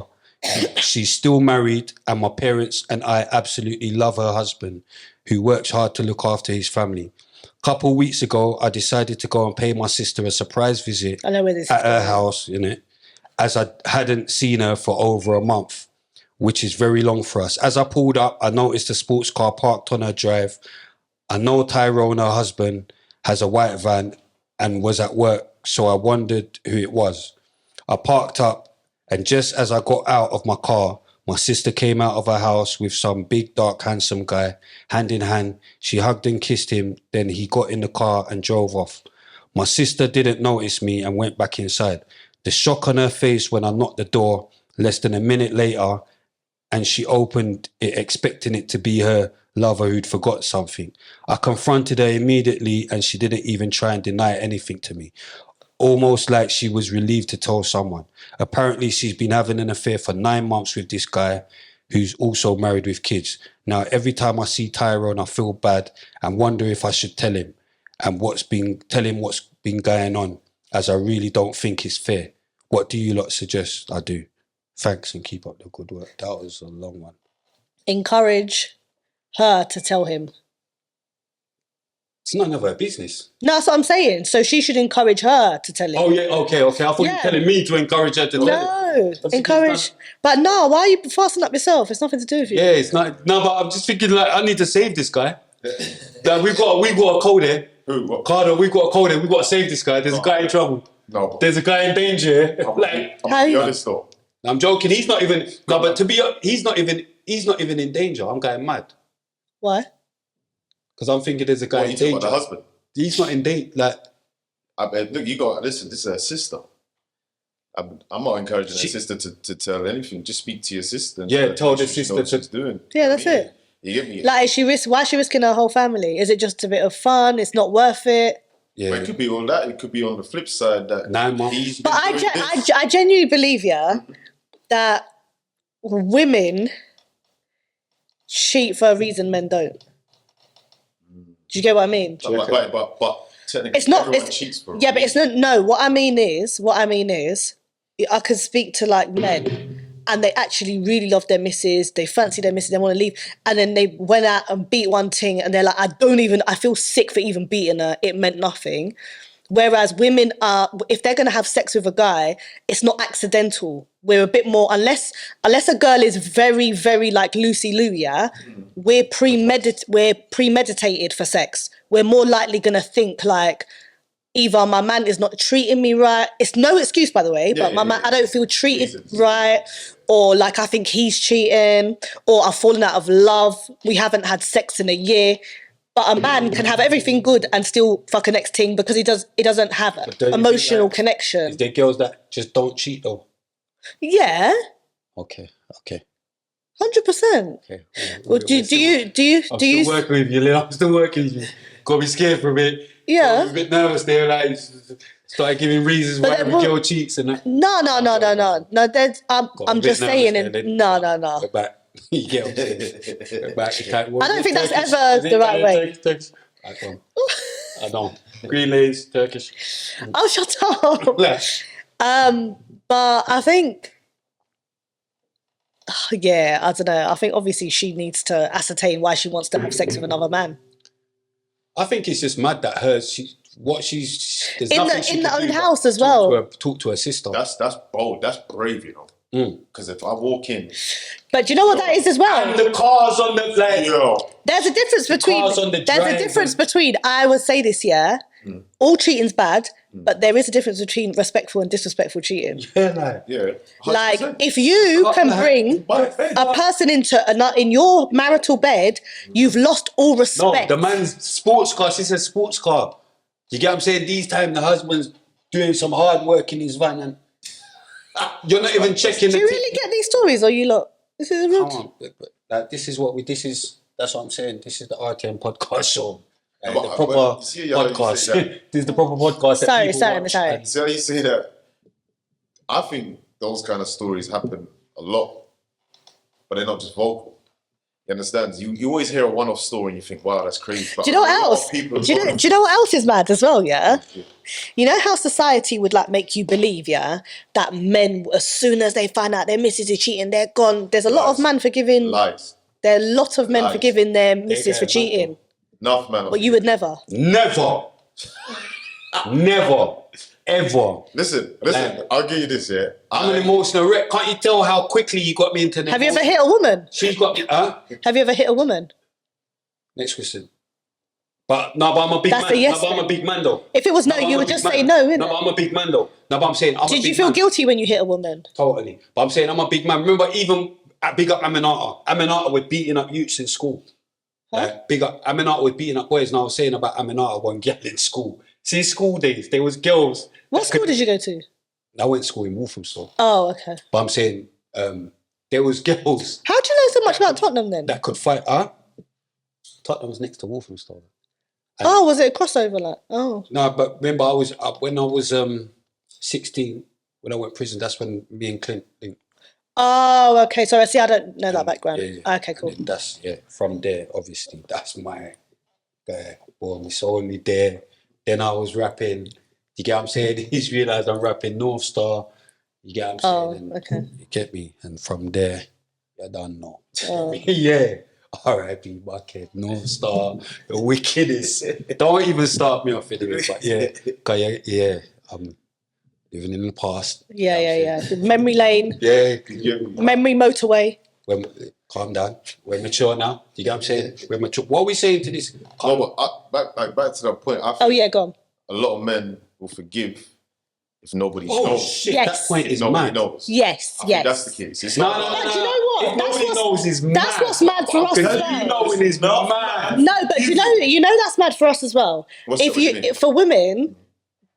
she's still married, and my parents and I absolutely love her husband, who works hard to look after his family. A couple of weeks ago, I decided to go and pay my sister a surprise visit at her house, as I hadn't seen her for over a month, which is very long for us. As I pulled up, I noticed a sports car parked on her drive. I know Tyrone, her husband, has a white van and was at work, so I wondered who it was. I parked up, and just as I got out of my car, my sister came out of her house with some big, dark, handsome guy, hand in hand. She hugged and kissed him, then he got in the car and drove off. My sister didn't notice me and went back inside. The shock on her face when I knocked the door less than a minute later, and she opened it expecting it to be her lover who'd forgot something. I confronted her immediately, and she didn't even try and deny anything to me. Almost like she was relieved to tell someone. Apparently, she's been having an affair for 9 months with this guy who's also married with kids. Now, every time I see Tyrone, I feel bad and wonder if I should tell him what's been going on, as I really don't think it's fair. What do you lot suggest I do? Thanks and keep up the good work. That was a long one. Encourage her to tell him. It's none of her business. No, that's what I'm saying. So she should encourage her to tell him. Oh, yeah, okay. I thought you were telling me to encourage her to tell him. No, encourage. But no, why are you fastening up yourself? It's nothing to do with you. Yeah, it's not. No, but I'm just thinking, like, I need to save this guy. Like, we've got a code here. Who? What? Carter, we've got a code here. We've got to save this guy. There's a guy in trouble. No. There's a guy in danger. I'm be honest though. I'm joking. He's not even. No, but he's not even in danger. I'm going mad. Why? Because I'm thinking there's a guy in danger. The husband. He's not in danger. Like, look, you got listen. This is her sister. I'm not encouraging her sister to tell anything. Just speak to your sister. And tell the sister what she's doing. Yeah, that's it. You get me? Like, why is she risking her whole family? Is it just a bit of fun? It's not worth it. Yeah. But it could be all that. It could be on the flip side that 9 months. But I genuinely believe, that women cheat for a reason men don't. Do you get what I mean? But technically, it's not. everyone cheats for. Yeah, but it's not. No, what I mean is, I could speak to like men, and they actually really love their missus. They fancy their missus. They want to leave, and then they went out and beat one thing, and they're like, I feel sick for even beating her. It meant nothing. Whereas women are, if they're going to have sex with a guy, it's not accidental. We're a bit more, unless a girl is very, very like Lucy-Lou, we're premeditated for sex. We're more likely going to think like, either my man is not treating me right. It's no excuse, by the way, but my man, I don't feel treated right. Or like, I think he's cheating, or I've fallen out of love. We haven't had sex in a year. But a man can have everything good and still fuck a next thing because he doesn't have emotional connection. Is there girls that just don't cheat though? Yeah. Okay. 100%. Okay. Well, do you? I'm still working with you, Lil. I'm still working with you. Gotta be scared for a bit. Yeah. I'm a bit nervous there. Like, started giving reasons why every girl cheats and that. No. I'm just saying it. No. Go back. You get what I'm saying. Go back. I don't think that's ever the right way. Turkish. I don't. Green lace, Turkish. Oh, shut up. But I think, I don't know. I think obviously she needs to ascertain why she wants to have sex with another man. I think it's just mad that what she's there's in nothing she the can own do house but as well. Talk to her sister. That's bold. That's brave, you know. Because if I walk in, but do you know what that is as well? And the cars on the there's a difference between I would say this, all cheating's bad, but there is a difference between respectful and disrespectful cheating. Yeah. 100%. Like if you can bring a person in your marital bed, you've lost all respect. No, the man's sports car. She said sports car. You get what I'm saying? These times the husband's doing some hard work in his van and you're not even checking. Do you really get these stories, or you lot? This is real. Come on, like this is that's what I'm saying. This is the RTM podcast show. The proper podcast. This is the proper podcast. Sorry. See how you say that? I think those kind of stories happen a lot, but they're not just vocal. You understand? You always hear a one-off story and you think, wow, that's crazy. But do you know what else? Do you know what else is mad as well, You know how society would like make you believe, that men, as soon as they find out their missus is cheating, they're gone. There's a lot of men forgiving. Lies. There are a lot of men forgiving their missus for cheating. Enough, man. But you would never. Never. Ever. Listen. I'll give you this, I'm an emotional wreck. Can't you tell how quickly you got me into the... Have you ever hit a woman? She's got me... Have you ever hit a woman? Next question. But I'm a big man. Yes, I'm a big man though. If it was no, you would just say no, innit? No, but I'm a big man though. No, but I'm saying... Did you feel guilty when you hit a woman? Totally. But I'm saying I'm a big man. Remember, even big up Aminata. Aminata was beating up youths in school. Big up Aminata was beating up boys, and I was saying about Aminata one girl in school. See, school days, there was girls. What school did you go to? I went to school in Walthamstow. Oh, okay. But I'm saying there was girls. How do you know so much about Tottenham then? That could fight. Tottenham was next to Walthamstow. Was it a crossover? Like, no, but remember, when I was 16, when I went to prison. That's when me and Clint linked. Oh, okay. So I see. I don't know that background. Yeah. Okay, cool. That's from there. Obviously, that's my guy. Boom. It's only there. Then I was rapping. You get what I'm saying? He's realised I'm rapping North Star. You get what I'm saying? Okay. You get me? And from there, you don't know. Oh. R.I.P. Bucket, North Star, the wickedest. Don't even start me off anyway. But I'm living in the past. Yeah. Memory lane. Yeah. Memory motorway. Calm down. We're mature now. You get what I'm saying? We're mature. What are we saying to this? Back to that point. I think go on. A lot of men will forgive if nobody knows. Oh shit! Yes. That point is Nobody mad. knows. Yes. That's the case. It's not. But do you know what? If nobody knows is mad. That's what's mad for us as well. You knowing is mad. No, but you know that's mad for us as well. For women,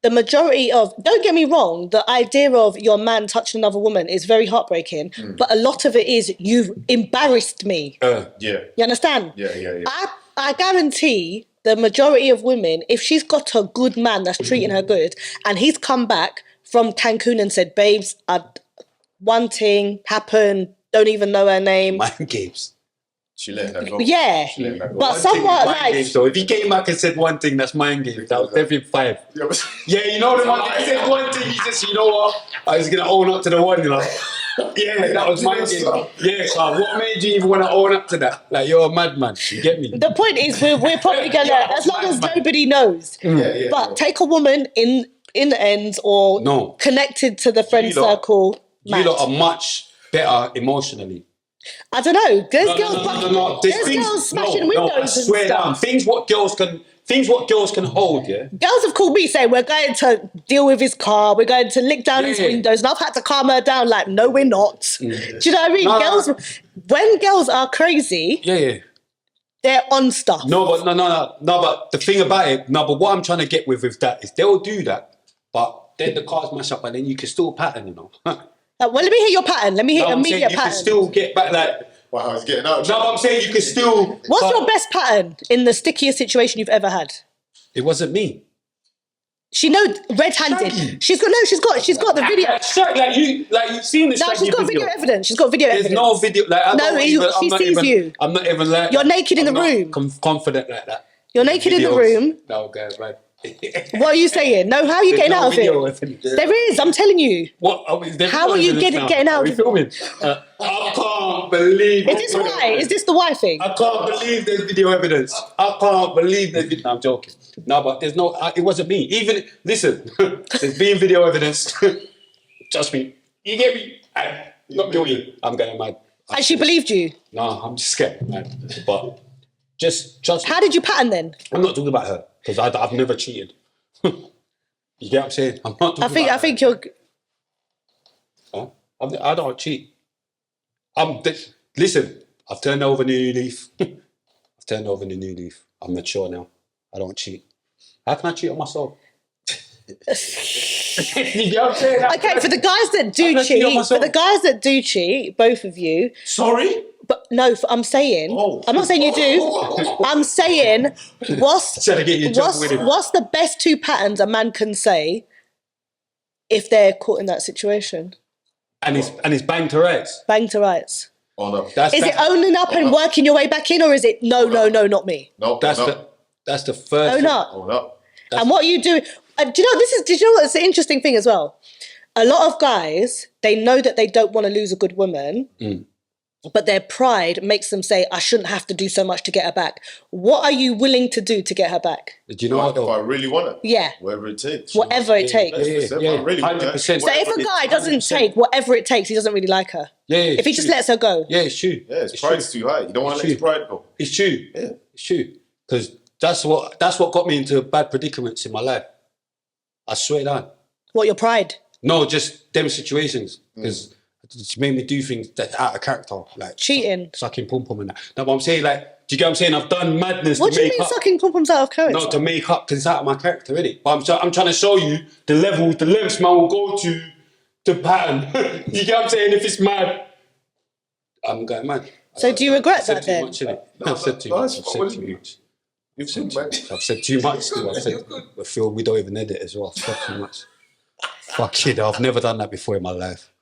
the majority of, don't get me wrong, the idea of your man touching another woman is very heartbreaking. But a lot of it is, you've embarrassed me. You understand? Yeah. I guarantee the majority of women, if she's got a good man that's treating her good, and he's come back from Cancun and said, babes, one thing happened, don't even know her name. Mind games. She let her go. Yeah. But somewhat like... So if he came back and said one thing, that's mind games. That was definitely 5. Yeah, you know the one that said one thing, he just, you know what? I was going to own up to the one, you know. Yeah, that was mind game. Yeah, what made you even want to own up to that? Like, you're a madman. You get me? The point is, we're probably going to, as long as nobody knows. But take a woman in the ends or connected to the friend circle. You lot are much better emotionally. I don't know. There's girls smashing windows and stuff. Things what girls can hold, yeah? Girls have called me saying, we're going to deal with his car, we're going to lick down his windows, and I've had to calm her down like, no, we're not. Do you know what I mean? When girls are crazy, they're on stuff. No, but the thing about it, but what I'm trying to get with that is they'll do that, but then the cars mash up and then you can still pattern, you know? Well, let me hear your pattern. Let me hear immediate pattern. You can still get back like... Wow, I was getting out. No, I'm saying you can still... What's your best pattern in the stickiest situation you've ever had? It wasn't me. She know red-handed. She's got the video. You've seen this. No, she's got video evidence. She's got video evidence. There's no video. She sees you. I'm not even like... You're naked in the room. Confident like that. You're naked in the room. No, guys, man. What are you saying? No, how are you getting out of it? There is, I'm telling you. What? How are you getting out of it? Filming? I can't believe. Is this why? Is this the why thing? I can't believe there's video evidence. I can't believe there's video. No, I'm joking. No, but there's no. It wasn't me. Even listen, there's been video evidence. Trust me. You get me? I'm not guilty. I'm going mad. And she believed you? No, I'm just scared, man. But just trust me. How did you pattern then? I'm not talking about her because I've never cheated. You get what I'm saying? I'm not talking about I think you're. Huh? I don't cheat. Listen, I've turned over the new leaf. I'm mature now. I don't cheat. How can I cheat on myself? You get what I'm saying? Okay, for the guys that do cheat, both of you. Sorry? But no, I'm saying. Oh. I'm not saying you do. I'm saying, what's the best 2 patterns a man can say if they're caught in that situation? And it's bang to rights. Bang to rights. Oh no. Is it owning up and working your way back in, or is it no, not me? No, that's the first. Own up. Own up. And what you do? Do you know this is? Did you know what's the interesting thing as well? A lot of guys, they know that they don't want to lose a good woman, but their pride makes them say, "I shouldn't have to do so much to get her back." What are you willing to do to get her back? Do you know what? If I really want it, yeah, whatever it takes. Whatever it takes. Yeah. I really want it. 100%. So if a guy doesn't take whatever it takes, he doesn't really like her. Yeah. If he just lets her go. Yeah, it's true. Yeah, his pride's too high. You don't want to let his pride go. It's true. Yeah, it's true. Because that's what got me into bad predicaments in my life. I swear down. What, your pride? No, just them situations. Because it made me do things that out of character, like cheating, sucking pom pom and that. No, but I'm saying, like, do you get what I'm saying? I've done madness. What do you mean sucking pom poms out of character? No, to make up, because it's out of my character, innit? But I'm trying to show you the lengths man will go to pattern. You get what I'm saying? If it's mad, I'm going mad. So do you regret that then? I've said too much. I've said too much. I feel we don't even edit as well. I've said too much. Fuck it, I've never done that before in my life.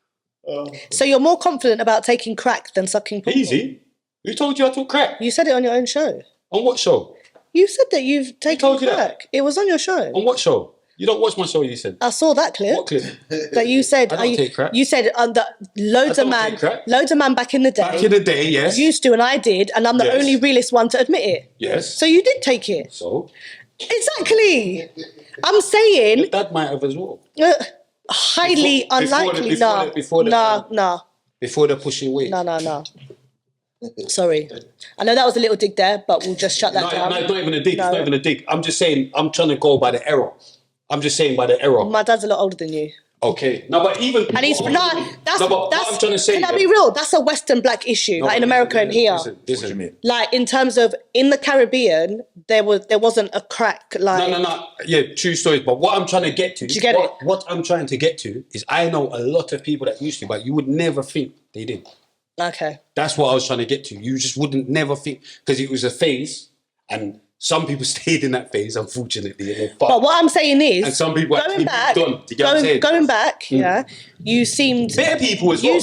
So you're more confident about taking crack than sucking pom-pom? Easy. Who told you I took crack? You said it on your own show. On what show? You said that you've taken crack. It was on your show. On what show? You don't watch my show, you said. I saw that clip. What clip? That you said. I don't take crack. You said loads of man back in the day. Back in the day, yes. Used to, and I did, and I'm the only realist one to admit it. Yes. So you did take it. So? Exactly. I'm saying. Your dad might have as well. Highly unlikely. Before the pushing weight. No. Sorry. I know that was a little dig there, but we'll just shut that down. No, it's not even a dig. No. It's not even a dig. I'm just saying, I'm trying to go by the error. I'm just saying by the error. My dad's a lot older than you. Okay. No, but even... And he's... that's what I'm trying to say... Can I be real? That's a Western black issue, like in America and here. Listen. Like, in terms of... In the Caribbean, there wasn't a crack, like... No. Yeah, true stories. But what I'm trying to get to... Do you get it? What I'm trying to get to is I know a lot of people that used to, but you would never think they did. Okay. That's what I was trying to get to. You just wouldn't never think... Because it was a phase, and... Some people stayed in that phase, unfortunately. But what I'm saying is, and some people going back, yeah, you seemed better people as well.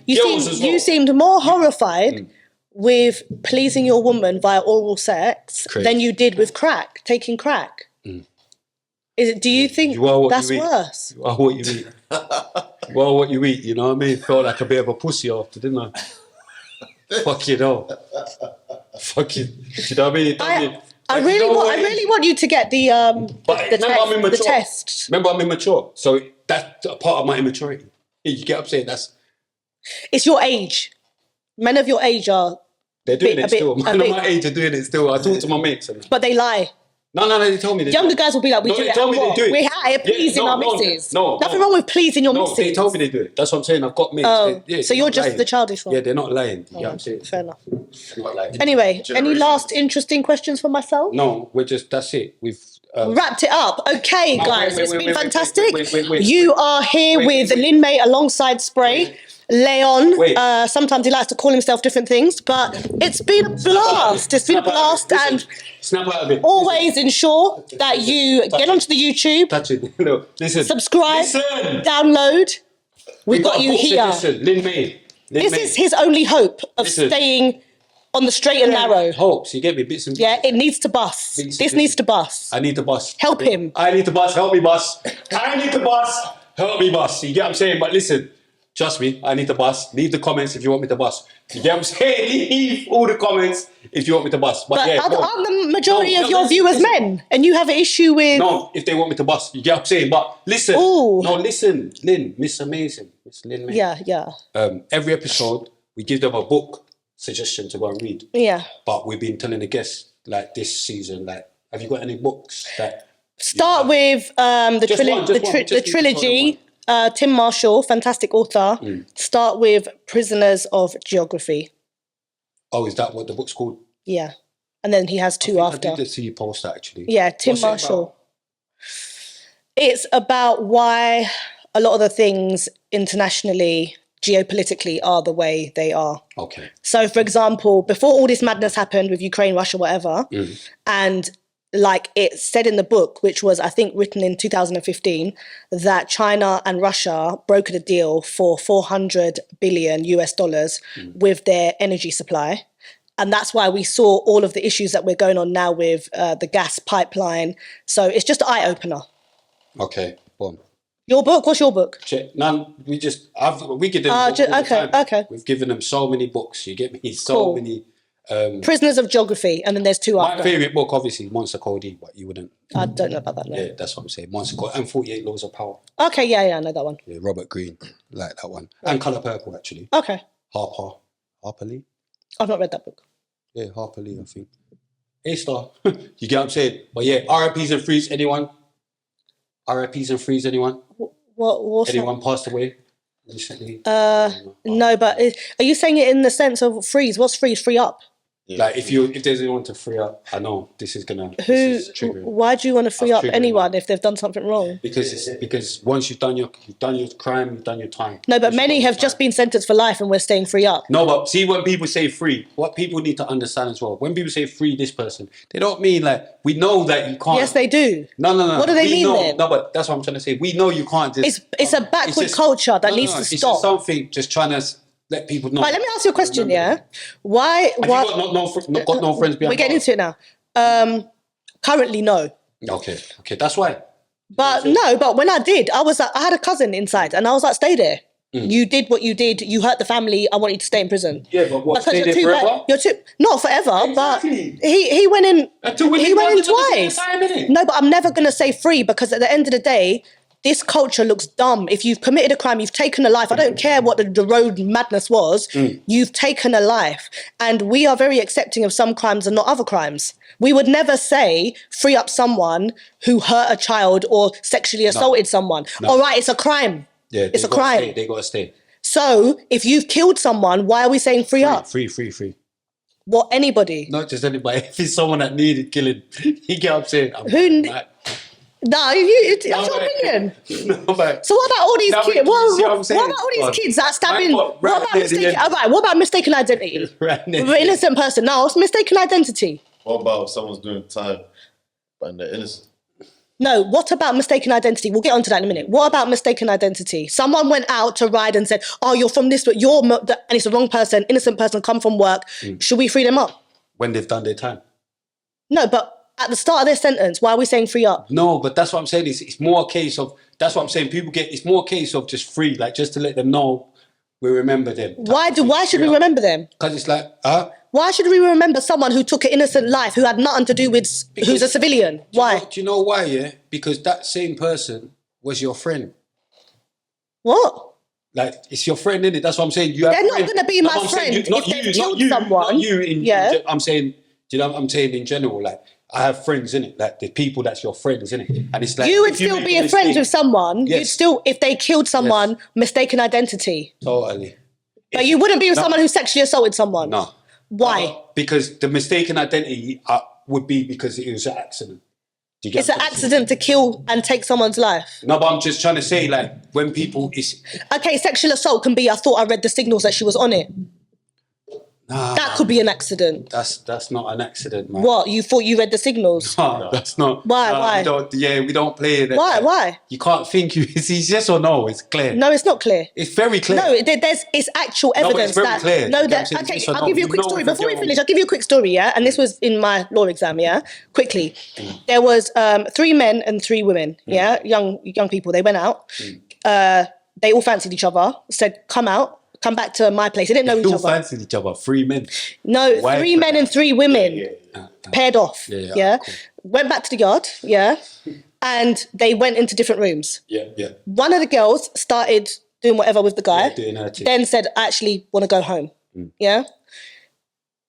You seemed more horrified with pleasing your woman via oral sex than you did with taking crack. Do you think that's worse? You are what you eat. You are what you eat. You know what I mean? Felt like a bit of a pussy after, didn't I? Fuck you know. Fuck you. Do you know what I mean? I really want you to get the test. Remember, I'm immature, so that's a part of my immaturity. You get what I'm saying? It's your age. Men of your age are. They're doing it still. Men of my age are doing it still. I talk to my mates. But they lie. No, they told me they Younger guys will be like, we do it. We're high pleasing our missus. Nothing wrong with pleasing your missus. They told me they do it. That's what I'm saying. I've got mates. So you're just the childish one. Yeah, they're not lying. You know what I'm saying? Fair enough. Anyway, any last interesting questions for myself? No, that's it. We've wrapped it up. Okay, guys, it's been fantastic. You are here with Lin Mei alongside Spray. Leon, sometimes he likes to call himself different things, but it's been a blast. It's been a blast, and always ensure that you get onto the YouTube, subscribe, download. We've got you here. Lin Mei. This is his only hope of staying on the straight and narrow. Hopes, you get me? Bits and it needs to bust. This needs to bust. I need to bust. Help him. I need to bust. Help me bust. I need to bust. Help me bust. You get what I'm saying? But listen. Trust me, I need the bus. Leave the comments if you want me to bus. You get what I'm saying? Leave all the comments if you want me to bus. But yeah, aren't the majority of your viewers men? And you have an issue with... No, if they want me to bus. You get what I'm saying? But listen. Ooh. No, listen. Lin, Miss Amazing. Miss Lin Mei. Yeah. Every episode, we give them a book suggestion to go and read. Yeah. But we've been telling the guests, like, this season, like, have you got any books that... Start with the trilogy. Tim Marshall, fantastic author. Start with Prisoners of Geography. Oh, is that what the book's called? Yeah. And then he has two after. I did see you post that, actually. Yeah, Tim Marshall. It's about why a lot of the things internationally, geopolitically, are the way they are. Okay. So, for example, before all this madness happened with Ukraine, Russia, whatever, and like it said in the book, which was, I think, written in 2015, that China and Russia brokered a deal for $400 billion with their energy supply. And that's why we saw all of the issues that we're going on now with the gas pipeline. So it's just an eye-opener. Okay, boom. Your book? What's your book? None. We give them all the time. Okay. We've given them so many books. You get me? Cool. Many... Prisoners of Geography, and then there's two after. My favourite book, obviously, Monster Cody, but you wouldn't. I don't know about that. No. Yeah, that's what I'm saying. Monster Cody and 48 Laws of Power. Okay, yeah, I know that one. Yeah, Robert Greene, like that one. And Colour Purple, actually. Okay. Harper Lee? I've not read that book. Yeah, Harper Lee, I think. A-star. You get what I'm saying? But yeah, RIPs and frees, anyone? RIPs and frees, anyone? What's anyone passed away recently? No, but are you saying it in the sense of freeze? What's freeze? Free up? Yeah. Like if there's anyone to free up, I know this is gonna. Why do you want to free up anyone if they've done something wrong? Because once you've done your crime, you've done your time. No, but many have just been sentenced for life, and we're staying free up. No, but see, when people say free, what people need to understand as well. When people say free this person, they don't mean like we know that you can't. Yes, they do. No. What do they mean then? No, but that's what I'm trying to say. We know you can't just. It's a backward culture that needs to stop. It's just something just trying to let people know. Right, let me ask you a question. Yeah, why? Have you got no friends behind? We're getting into it now. Currently, no. Okay, that's why. But when I did, I had a cousin inside, and I was like, stay there. You did what you did. You hurt the family. I want you to stay in prison. Yeah, but what? Stay there forever? Not forever, exactly. But he went in. He went in twice. No, but I'm never gonna say free, because at the end of the day, this culture looks dumb. If you've committed a crime, you've taken a life. I don't care what the road madness was. You've taken a life. And we are very accepting of some crimes and not other crimes. We would never say free up someone who hurt a child or sexually assaulted someone. No. All right, it's a crime. Yeah, it's a crime. They got to stay. So if you've killed someone, why are we saying free up? Free. What, anybody? Not just anybody. If it's someone that needed killing, you get what I'm saying? No, that's your opinion. No, but so what about all these kids? What about all these kids that stabbing? What about mistaken identity? With an innocent person. No, it's mistaken identity. What about if someone's doing time and they're innocent? No, what about mistaken identity? We'll get onto that in a minute. What about mistaken identity? Someone went out to ride and said, "Oh, you're from this, but and it's the wrong person, innocent person, come from work." Should we free them up? When they've done their time. No, but at the start of their sentence, why are we saying free up? No, but that's what I'm saying. It's more a case of, that's what I'm saying. It's more a case of just free, like just to let them know we remember them. Why should we remember them? Because it's like, why should we remember someone who took an innocent life, who had nothing to do with, who's a civilian? Why? Do you know why, yeah? Because that same person was your friend. What? Like, it's your friend, innit? That's what I'm saying. They're not going to be my friend if they've killed someone. I'm saying, do you know what I'm saying in general? Like, I have friends, innit? Like, the people that's your friends, innit? And it's like, you would still be a friend with someone. Yes. You'd still, if they killed someone, mistaken identity. Totally. But you wouldn't be with someone who sexually assaulted someone. No. Why? Because the mistaken identity would be because it was an accident. It's an accident to kill and take someone's life. No, but I'm just trying to say, like, when people okay, sexual assault can be, I thought I read the signals that she was on it. Nah, that could be an accident. That's not an accident, man. What? You thought you read the signals? No, that's not. Why? Why? We don't play it. Why? You can't think. It's yes or no. It's clear. No, it's not clear. It's very clear. No, it's actual evidence. No, it's very clear. No, okay, I'll give you a quick story. Before we finish, I'll give you a quick story, yeah? And this was in my law exam, yeah? Quickly. There was 3 men and 3 women, yeah? Young people. They went out. they all fancied each other, said, come back to my place. They didn't know each other. They all fancied each other, 3 men. No, 3 men and 3 women paired off. Yeah. Cool. Went back to the yard, and they went into different rooms. Yeah. One of the girls started doing whatever with the guy, doing her thing. then said, I actually want to go home. Yeah.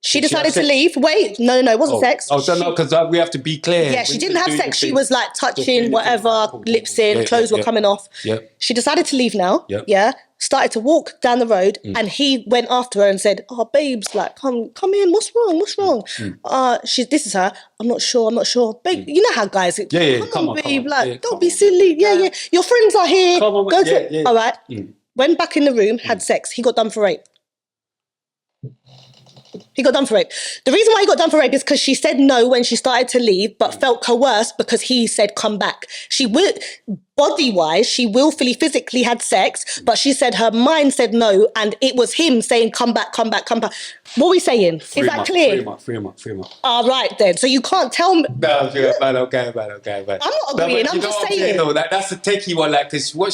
She decided to leave. Wait, no, it wasn't sex. Oh, no, because we have to be clear. Yeah, she didn't have sex. She was like touching whatever, lips in, clothes were coming off. Yeah. She decided to leave now. Yeah. Started to walk down the road, and he went after her and said, "Oh, babes, like, come in. What's wrong? This is her. I'm not sure. Babe, you know how guys. Come on, babe. Like, don't be silly. Yeah. Your friends are here. Come on, all right. Went back in the room, had sex. He got done for rape. The reason why he got done for rape is because she said no when she started to leave, but felt coerced because he said come back. Body-wise, she willfully, physically had sex, but she said her mind said no, and it was him saying come back. What are we saying? Is that clear? 3 months. All right then. So you can't tell me. Okay. I'm not agreeing. I'm just saying. No, that's a techie one. Like, cause why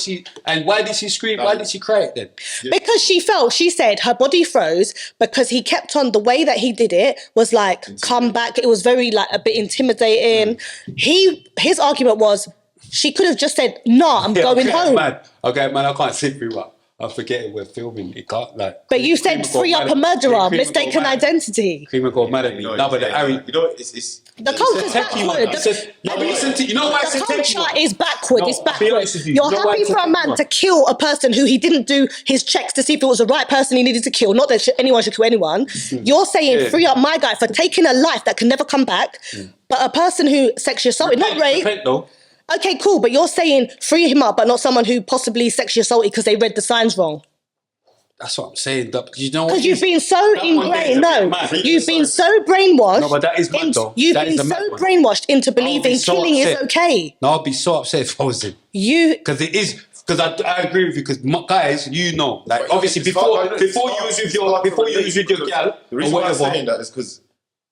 did she scream? Why did she cry then? Because she said her body froze because he kept on, the way that he did it was like, come back. It was very like a bit intimidating. His argument was, she could have just said, "Nah, I'm going home." Man, I can't sit through that. I'm forgetting we're filming. It can't like. But you said free up a murderer, mistaken identity. Creamer got mad at me. No, but it's the culture's backward. You know why it's a the techie culture is backward. It's backward. You're happy for a man to kill a person who he didn't do his checks to see if it was the right person he needed to kill. Not that anyone should kill anyone. You're saying free up my guy for taking a life that can never come back. But a person who sexually assaulted, not rape. Okay, cool, but you're saying free him up, but not someone who possibly sexually assaulted because they read the signs wrong. That's what I'm saying. Because you've been so ingrained. No, you've been so brainwashed. No, but that is mad though. You've been so brainwashed into believing killing is okay. No, I'd be so upset if I was in. Because it is. Because I agree with you. Because guys, like obviously before you was with your girl. The reason why I'm saying that is because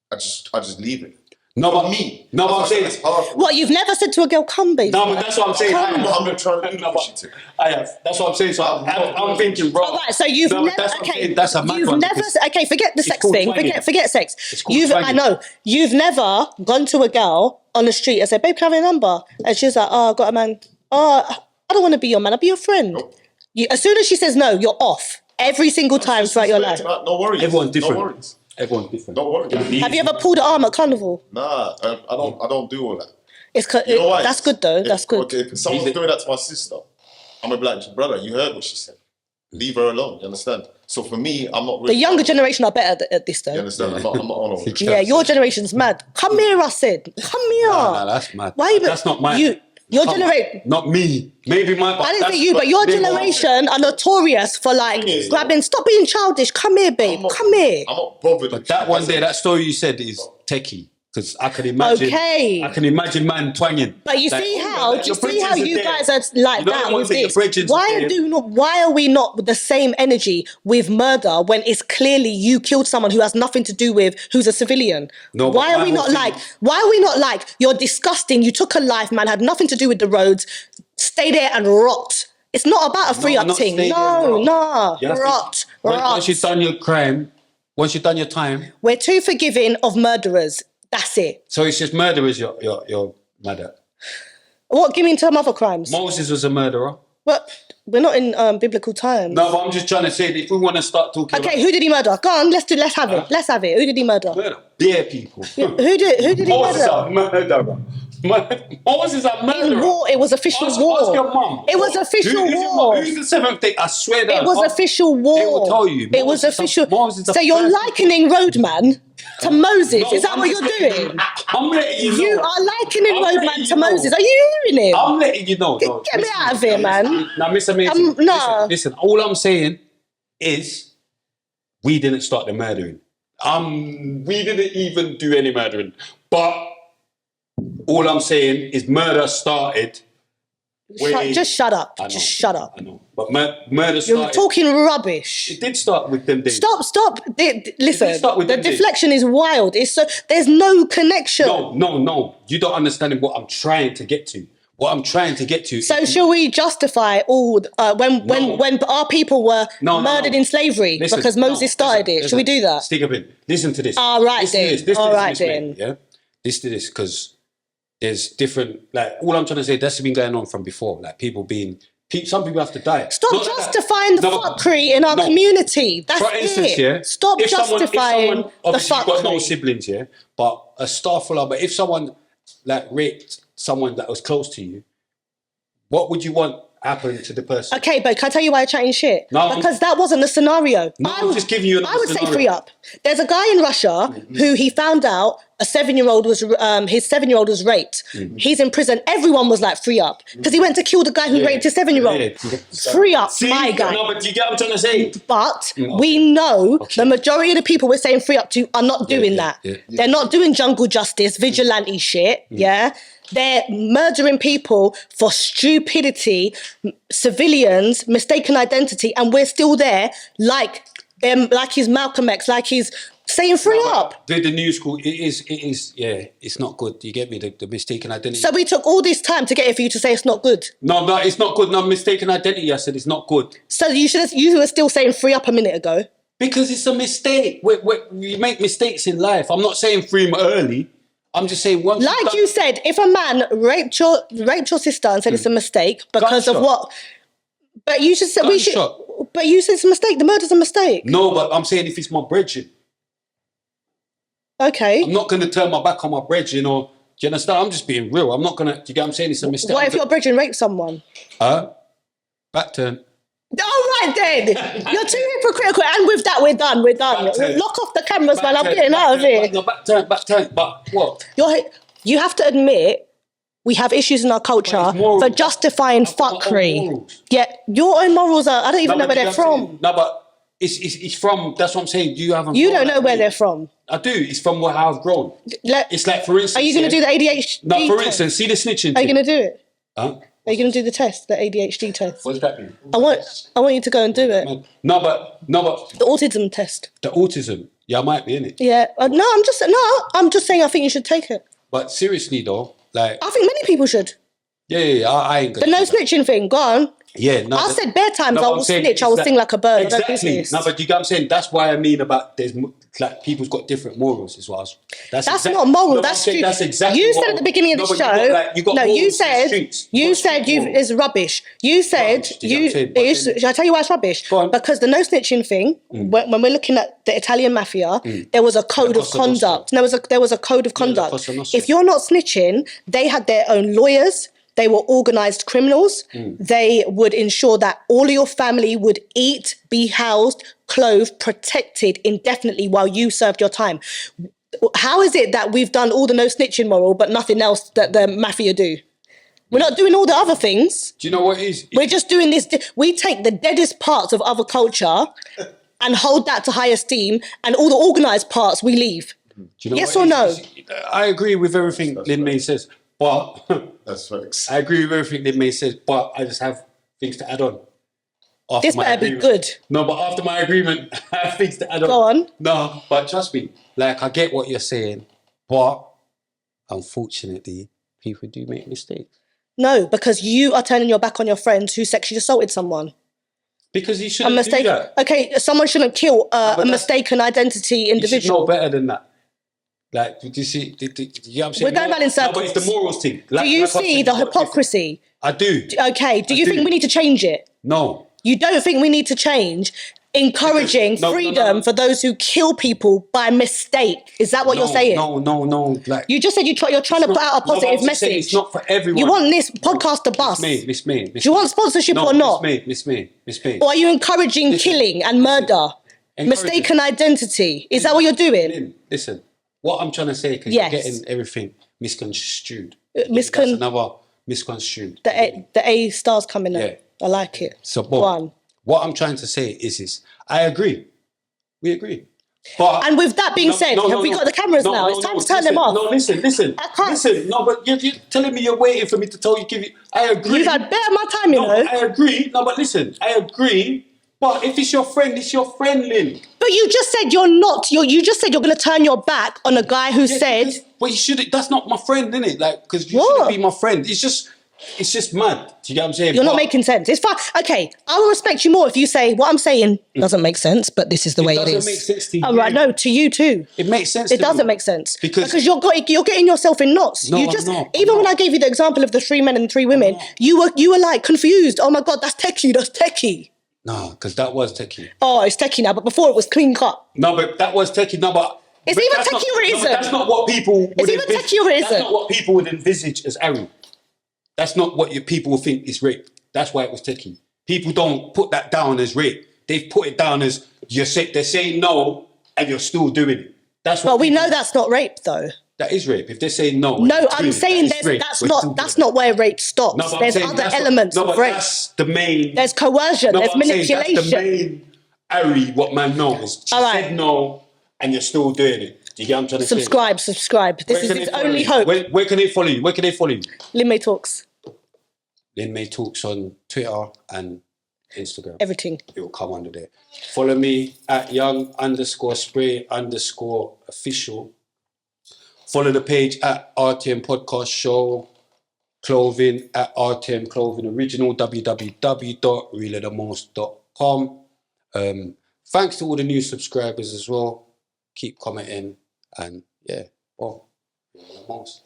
I just leave it. No, but me. No, but I'm saying. What, you've never said to a girl, come, baby? No, but that's what I'm saying. I'm not trying to do that. I have. That's what I'm saying. So I'm thinking, bro. All right, so you've never. Okay, that's a mad one. Okay, forget the sex thing. Forget sex. I know. You've never gone to a girl on the street and said, babe, can I have your number? And she's like, oh, I've got a man. Oh, I don't want to be your man. I'll be your friend. Nope. As soon as she says no, you're off. Every single time throughout your life. No worries. Everyone's different. No worries. Everyone's different. Don't worry. Have you ever pulled an arm at carnival? Nah, I don't do all that. That's good though. That's good. Okay, if someone's doing that to my sister, I'm gonna be like, brother, you heard what she said. Leave her alone. You understand? So for me, I'm not really. The younger generation are better at this though. You understand? I'm not on all. Yeah, your generation's mad. Come here, I said. Come here. No, that's mad. Why? That's not mine. Your generation. Not me. Maybe my. I didn't say you, but your generation are notorious for like grabbing. Stop being childish. Come here, babe. Come here. I'm not bothered. But that one day, that story you said is techie. Because I can imagine. Okay. I can imagine man twanging. But you see how? Do you see how you guys are like that with this? Why are we not the same energy with murder when it's clearly you killed someone who has nothing to do with who's a civilian? No. Why are we not like you're disgusting? You took a life, man, had nothing to do with the roads. Stay there and rot. It's not about a free up thing. Rot. Once you've done your crime, once you've done your time, we're too forgiving of murderers. That's it. So it's just murderers you're mad at? What? Give me some other crimes. Moses was a murderer. But we're not in biblical times. No, but I'm just trying to say that if we want to start talking. Okay, who did he murder? Go on, let's have it. Let's have it. Who did he murder? Bare people. Who did he Moses murder? a murderer. Moses a murderer. In war, it was official war. Ask your mum. It was official war. Who's the seventh day? I swear that. It was official war. It will tell you. It was official. So you're likening Roadman to Moses. Is that what you're doing? I'm letting you know. You are likening Roadman to Moses. Are you hearing him? I'm letting you know. Get me out of here, man. Now, Miss Amazing, listen, all I'm saying is we didn't start the murdering. We didn't even do any murdering. But all I'm saying is murder started. Just shut up. Just shut up. I know. But murder started. You're talking rubbish. It did start with them days. Stop. Listen, the deflection is wild. There's no connection. No. You don't understand what I'm trying to get to. What I'm trying to get to. So shall we justify all when our people were murdered in slavery because Moses started it? Shall we do that? Stick up in. Listen to this. All right then. All right then. Yeah. Listen to this because there's different. Like all I'm trying to say, that's been going on from before. Like people being. Some people have to die. Stop justifying the fuckery in our community. That's for instance, it. Stop justifying the obviously fuckery. You've got no siblings, yeah? But a starfuller, but if someone like raped someone that was close to you, what would you want happen to the person? Okay, but can I tell you why you're chatting shit? No, because that wasn't the scenario. I'm just giving you I would say free up. There's a guy in Russia who he found out his 7-year-old was raped. He's in prison. Everyone was like, free up. Because he went to kill the guy who raped his 7-year-old. Free up, my guy. No, but you get what I'm trying to say? But we know the majority of the people we're saying free up to are not doing that. They're not doing jungle justice, vigilante shit, They're murdering people for stupidity, civilians, mistaken identity, and we're still there like he's Malcolm X, like he's saying free up. The new school, it is, it's not good. You get me? The mistaken identity. So we took all this time to get it for you to say it's not good. No, it's not good. No, mistaken identity, I said it's not good. So you were still saying free up a minute ago. Because it's a mistake. We make mistakes in life. I'm not saying free him early. I'm just saying once. Like you said, if a man raped your sister and said it's a mistake because of what? But you just said we should. But you said it's a mistake. The murder's a mistake. No, but I'm saying if it's my brethren. Okay. I'm not going to turn my back on my brethren, or do you understand? I'm just being real. I'm not going to. Do you get what I'm saying? It's a mistake. What if your brethren raped someone? Back turn. All right then. You're too hypocritical. And with that, we're done. Lock off the cameras, man. I'm getting out of here. No, back turn. But what? You have to admit we have issues in our culture for justifying fuckery. Yeah, your own morals are. I don't even know where they're from. No, but it's from. That's what I'm saying. You don't know where they're from. I do. It's from how I've grown. It's like, for instance. Are you going to do the ADHD? No, for instance, see the snitching. Are you going to do it? Huh? Are you going to do the test, the ADHD test? What does that mean? I want you to go and do it. No, but the autism test. The autism, yeah, I might be in it. Yeah, I'm just saying I think you should take it. But seriously though, like I think many people should. Yeah, I ain't gonna. The no snitching thing, go on. Yeah, no. I said bare times I will snitch, I will sing like a bird. Exactly. No, but you get what I'm saying? That's why I mean about there's like people's got different morals as well. That's not moral. No, that's stupid. That's exactly. You said at the beginning of the show. You said it's rubbish. You said Should I tell you why it's rubbish? Because the no snitching thing. When we're looking at the Italian mafia, there was a code of conduct. There was a code of conduct. If you're not snitching, they had their own lawyers. They were organised criminals. They would ensure that all of your family would eat, be housed, clothed, protected indefinitely while you served your time. How is it that we've done all the no snitching moral but nothing else that the mafia do? We're not doing all the other things. Do you know what it is? We're just doing this. We take the deadest parts of other culture and hold that to high esteem, and all the organised parts we leave. Do you know yes or no? I agree with everything Lin Mei says. But that's facts. I agree with everything Lin Mei says, but I just have things to add on. This better be good. No, but after my agreement, I have things to add on. Go on. No, but trust me, like I get what you're saying, but unfortunately, people do make mistakes. No, because you are turning your back on your friends who sexually assaulted someone. Because you shouldn't do that. Okay, someone shouldn't kill a mistaken identity individual. You should know better than that. Like, did you see? You know what I'm saying? We're going around in circles. No, but it's the morals thing. Do you see the hypocrisy? I do. Okay, do you think we need to change it? No. You don't think we need to change encouraging freedom for those who kill people by mistake? Is that what you're saying? No. Like, you just said you're trying to put out a positive message. It's not for everyone. You want this podcast to bust. Miss Me. Do you want sponsorship or not? Miss Me. Or are you encouraging killing and murder? Mistaken identity. Is that what you're doing? Listen. What I'm trying to say, because you're getting everything misconstrued. That's another misconstrued. The A star's coming up. Yeah. I like it. So, what I'm trying to say is this. I agree. We agree. But and with that being said, have we got the cameras now? It's time to turn them off. No, listen. Listen, no, but you're telling me you're waiting for me to tell you, I agree. You've had better my time, you know. I agree. No, but listen, I agree. But if it's your friend, Lynn. But you just said you're not. You just said you're going to turn your back on a guy who said. But you should. That's not my friend, innit? Like, because you shouldn't be my friend. It's just. It's just mad. Do you get what I'm saying? You're not making sense. It's fine. Okay, I will respect you more if you say what I'm saying doesn't make sense, but this is the way it is. It doesn't make sense to you. Oh, right, no, to you too. It makes sense. It doesn't make sense because you're getting yourself in knots. No, you just I'm not. Even when I gave you the example of the 3 men and 3 women, you were like confused. Oh my God, that's techie. That's techie. No, because that was techie. Oh, it's techie now, but before it was clean cut. No, but that was techie. No, but it's either techie or it isn't. That's not what people. It's either techie or it isn't. That's not what people would envisage as Ari. That's not what people would think is rape. That's why it was techie. People don't put that down as rape. They've put it down as they're saying no and you're still doing it. That's what. But we know that's not rape, though. That is rape. If they're saying no. No, I'm saying that's not where rape stops. No, there's other elements of rape. That's the main. There's coercion. There's manipulation. That's the main Ari, what man knows. She said no and you're still doing it. Do you get what I'm trying to say? Subscribe. This is his only hope. Where can they follow you? Where can they follow you? Lin Mei Talks. Lin Mei Talks on Twitter and Instagram. Everything. It will come under there. Follow me at young_spray_official. Follow the page at RTM Podcast Show. Clothing at RTM Clothing Original. www.reallythemost.com. Thanks to all the new subscribers as well. Keep commenting and yeah, well, the most.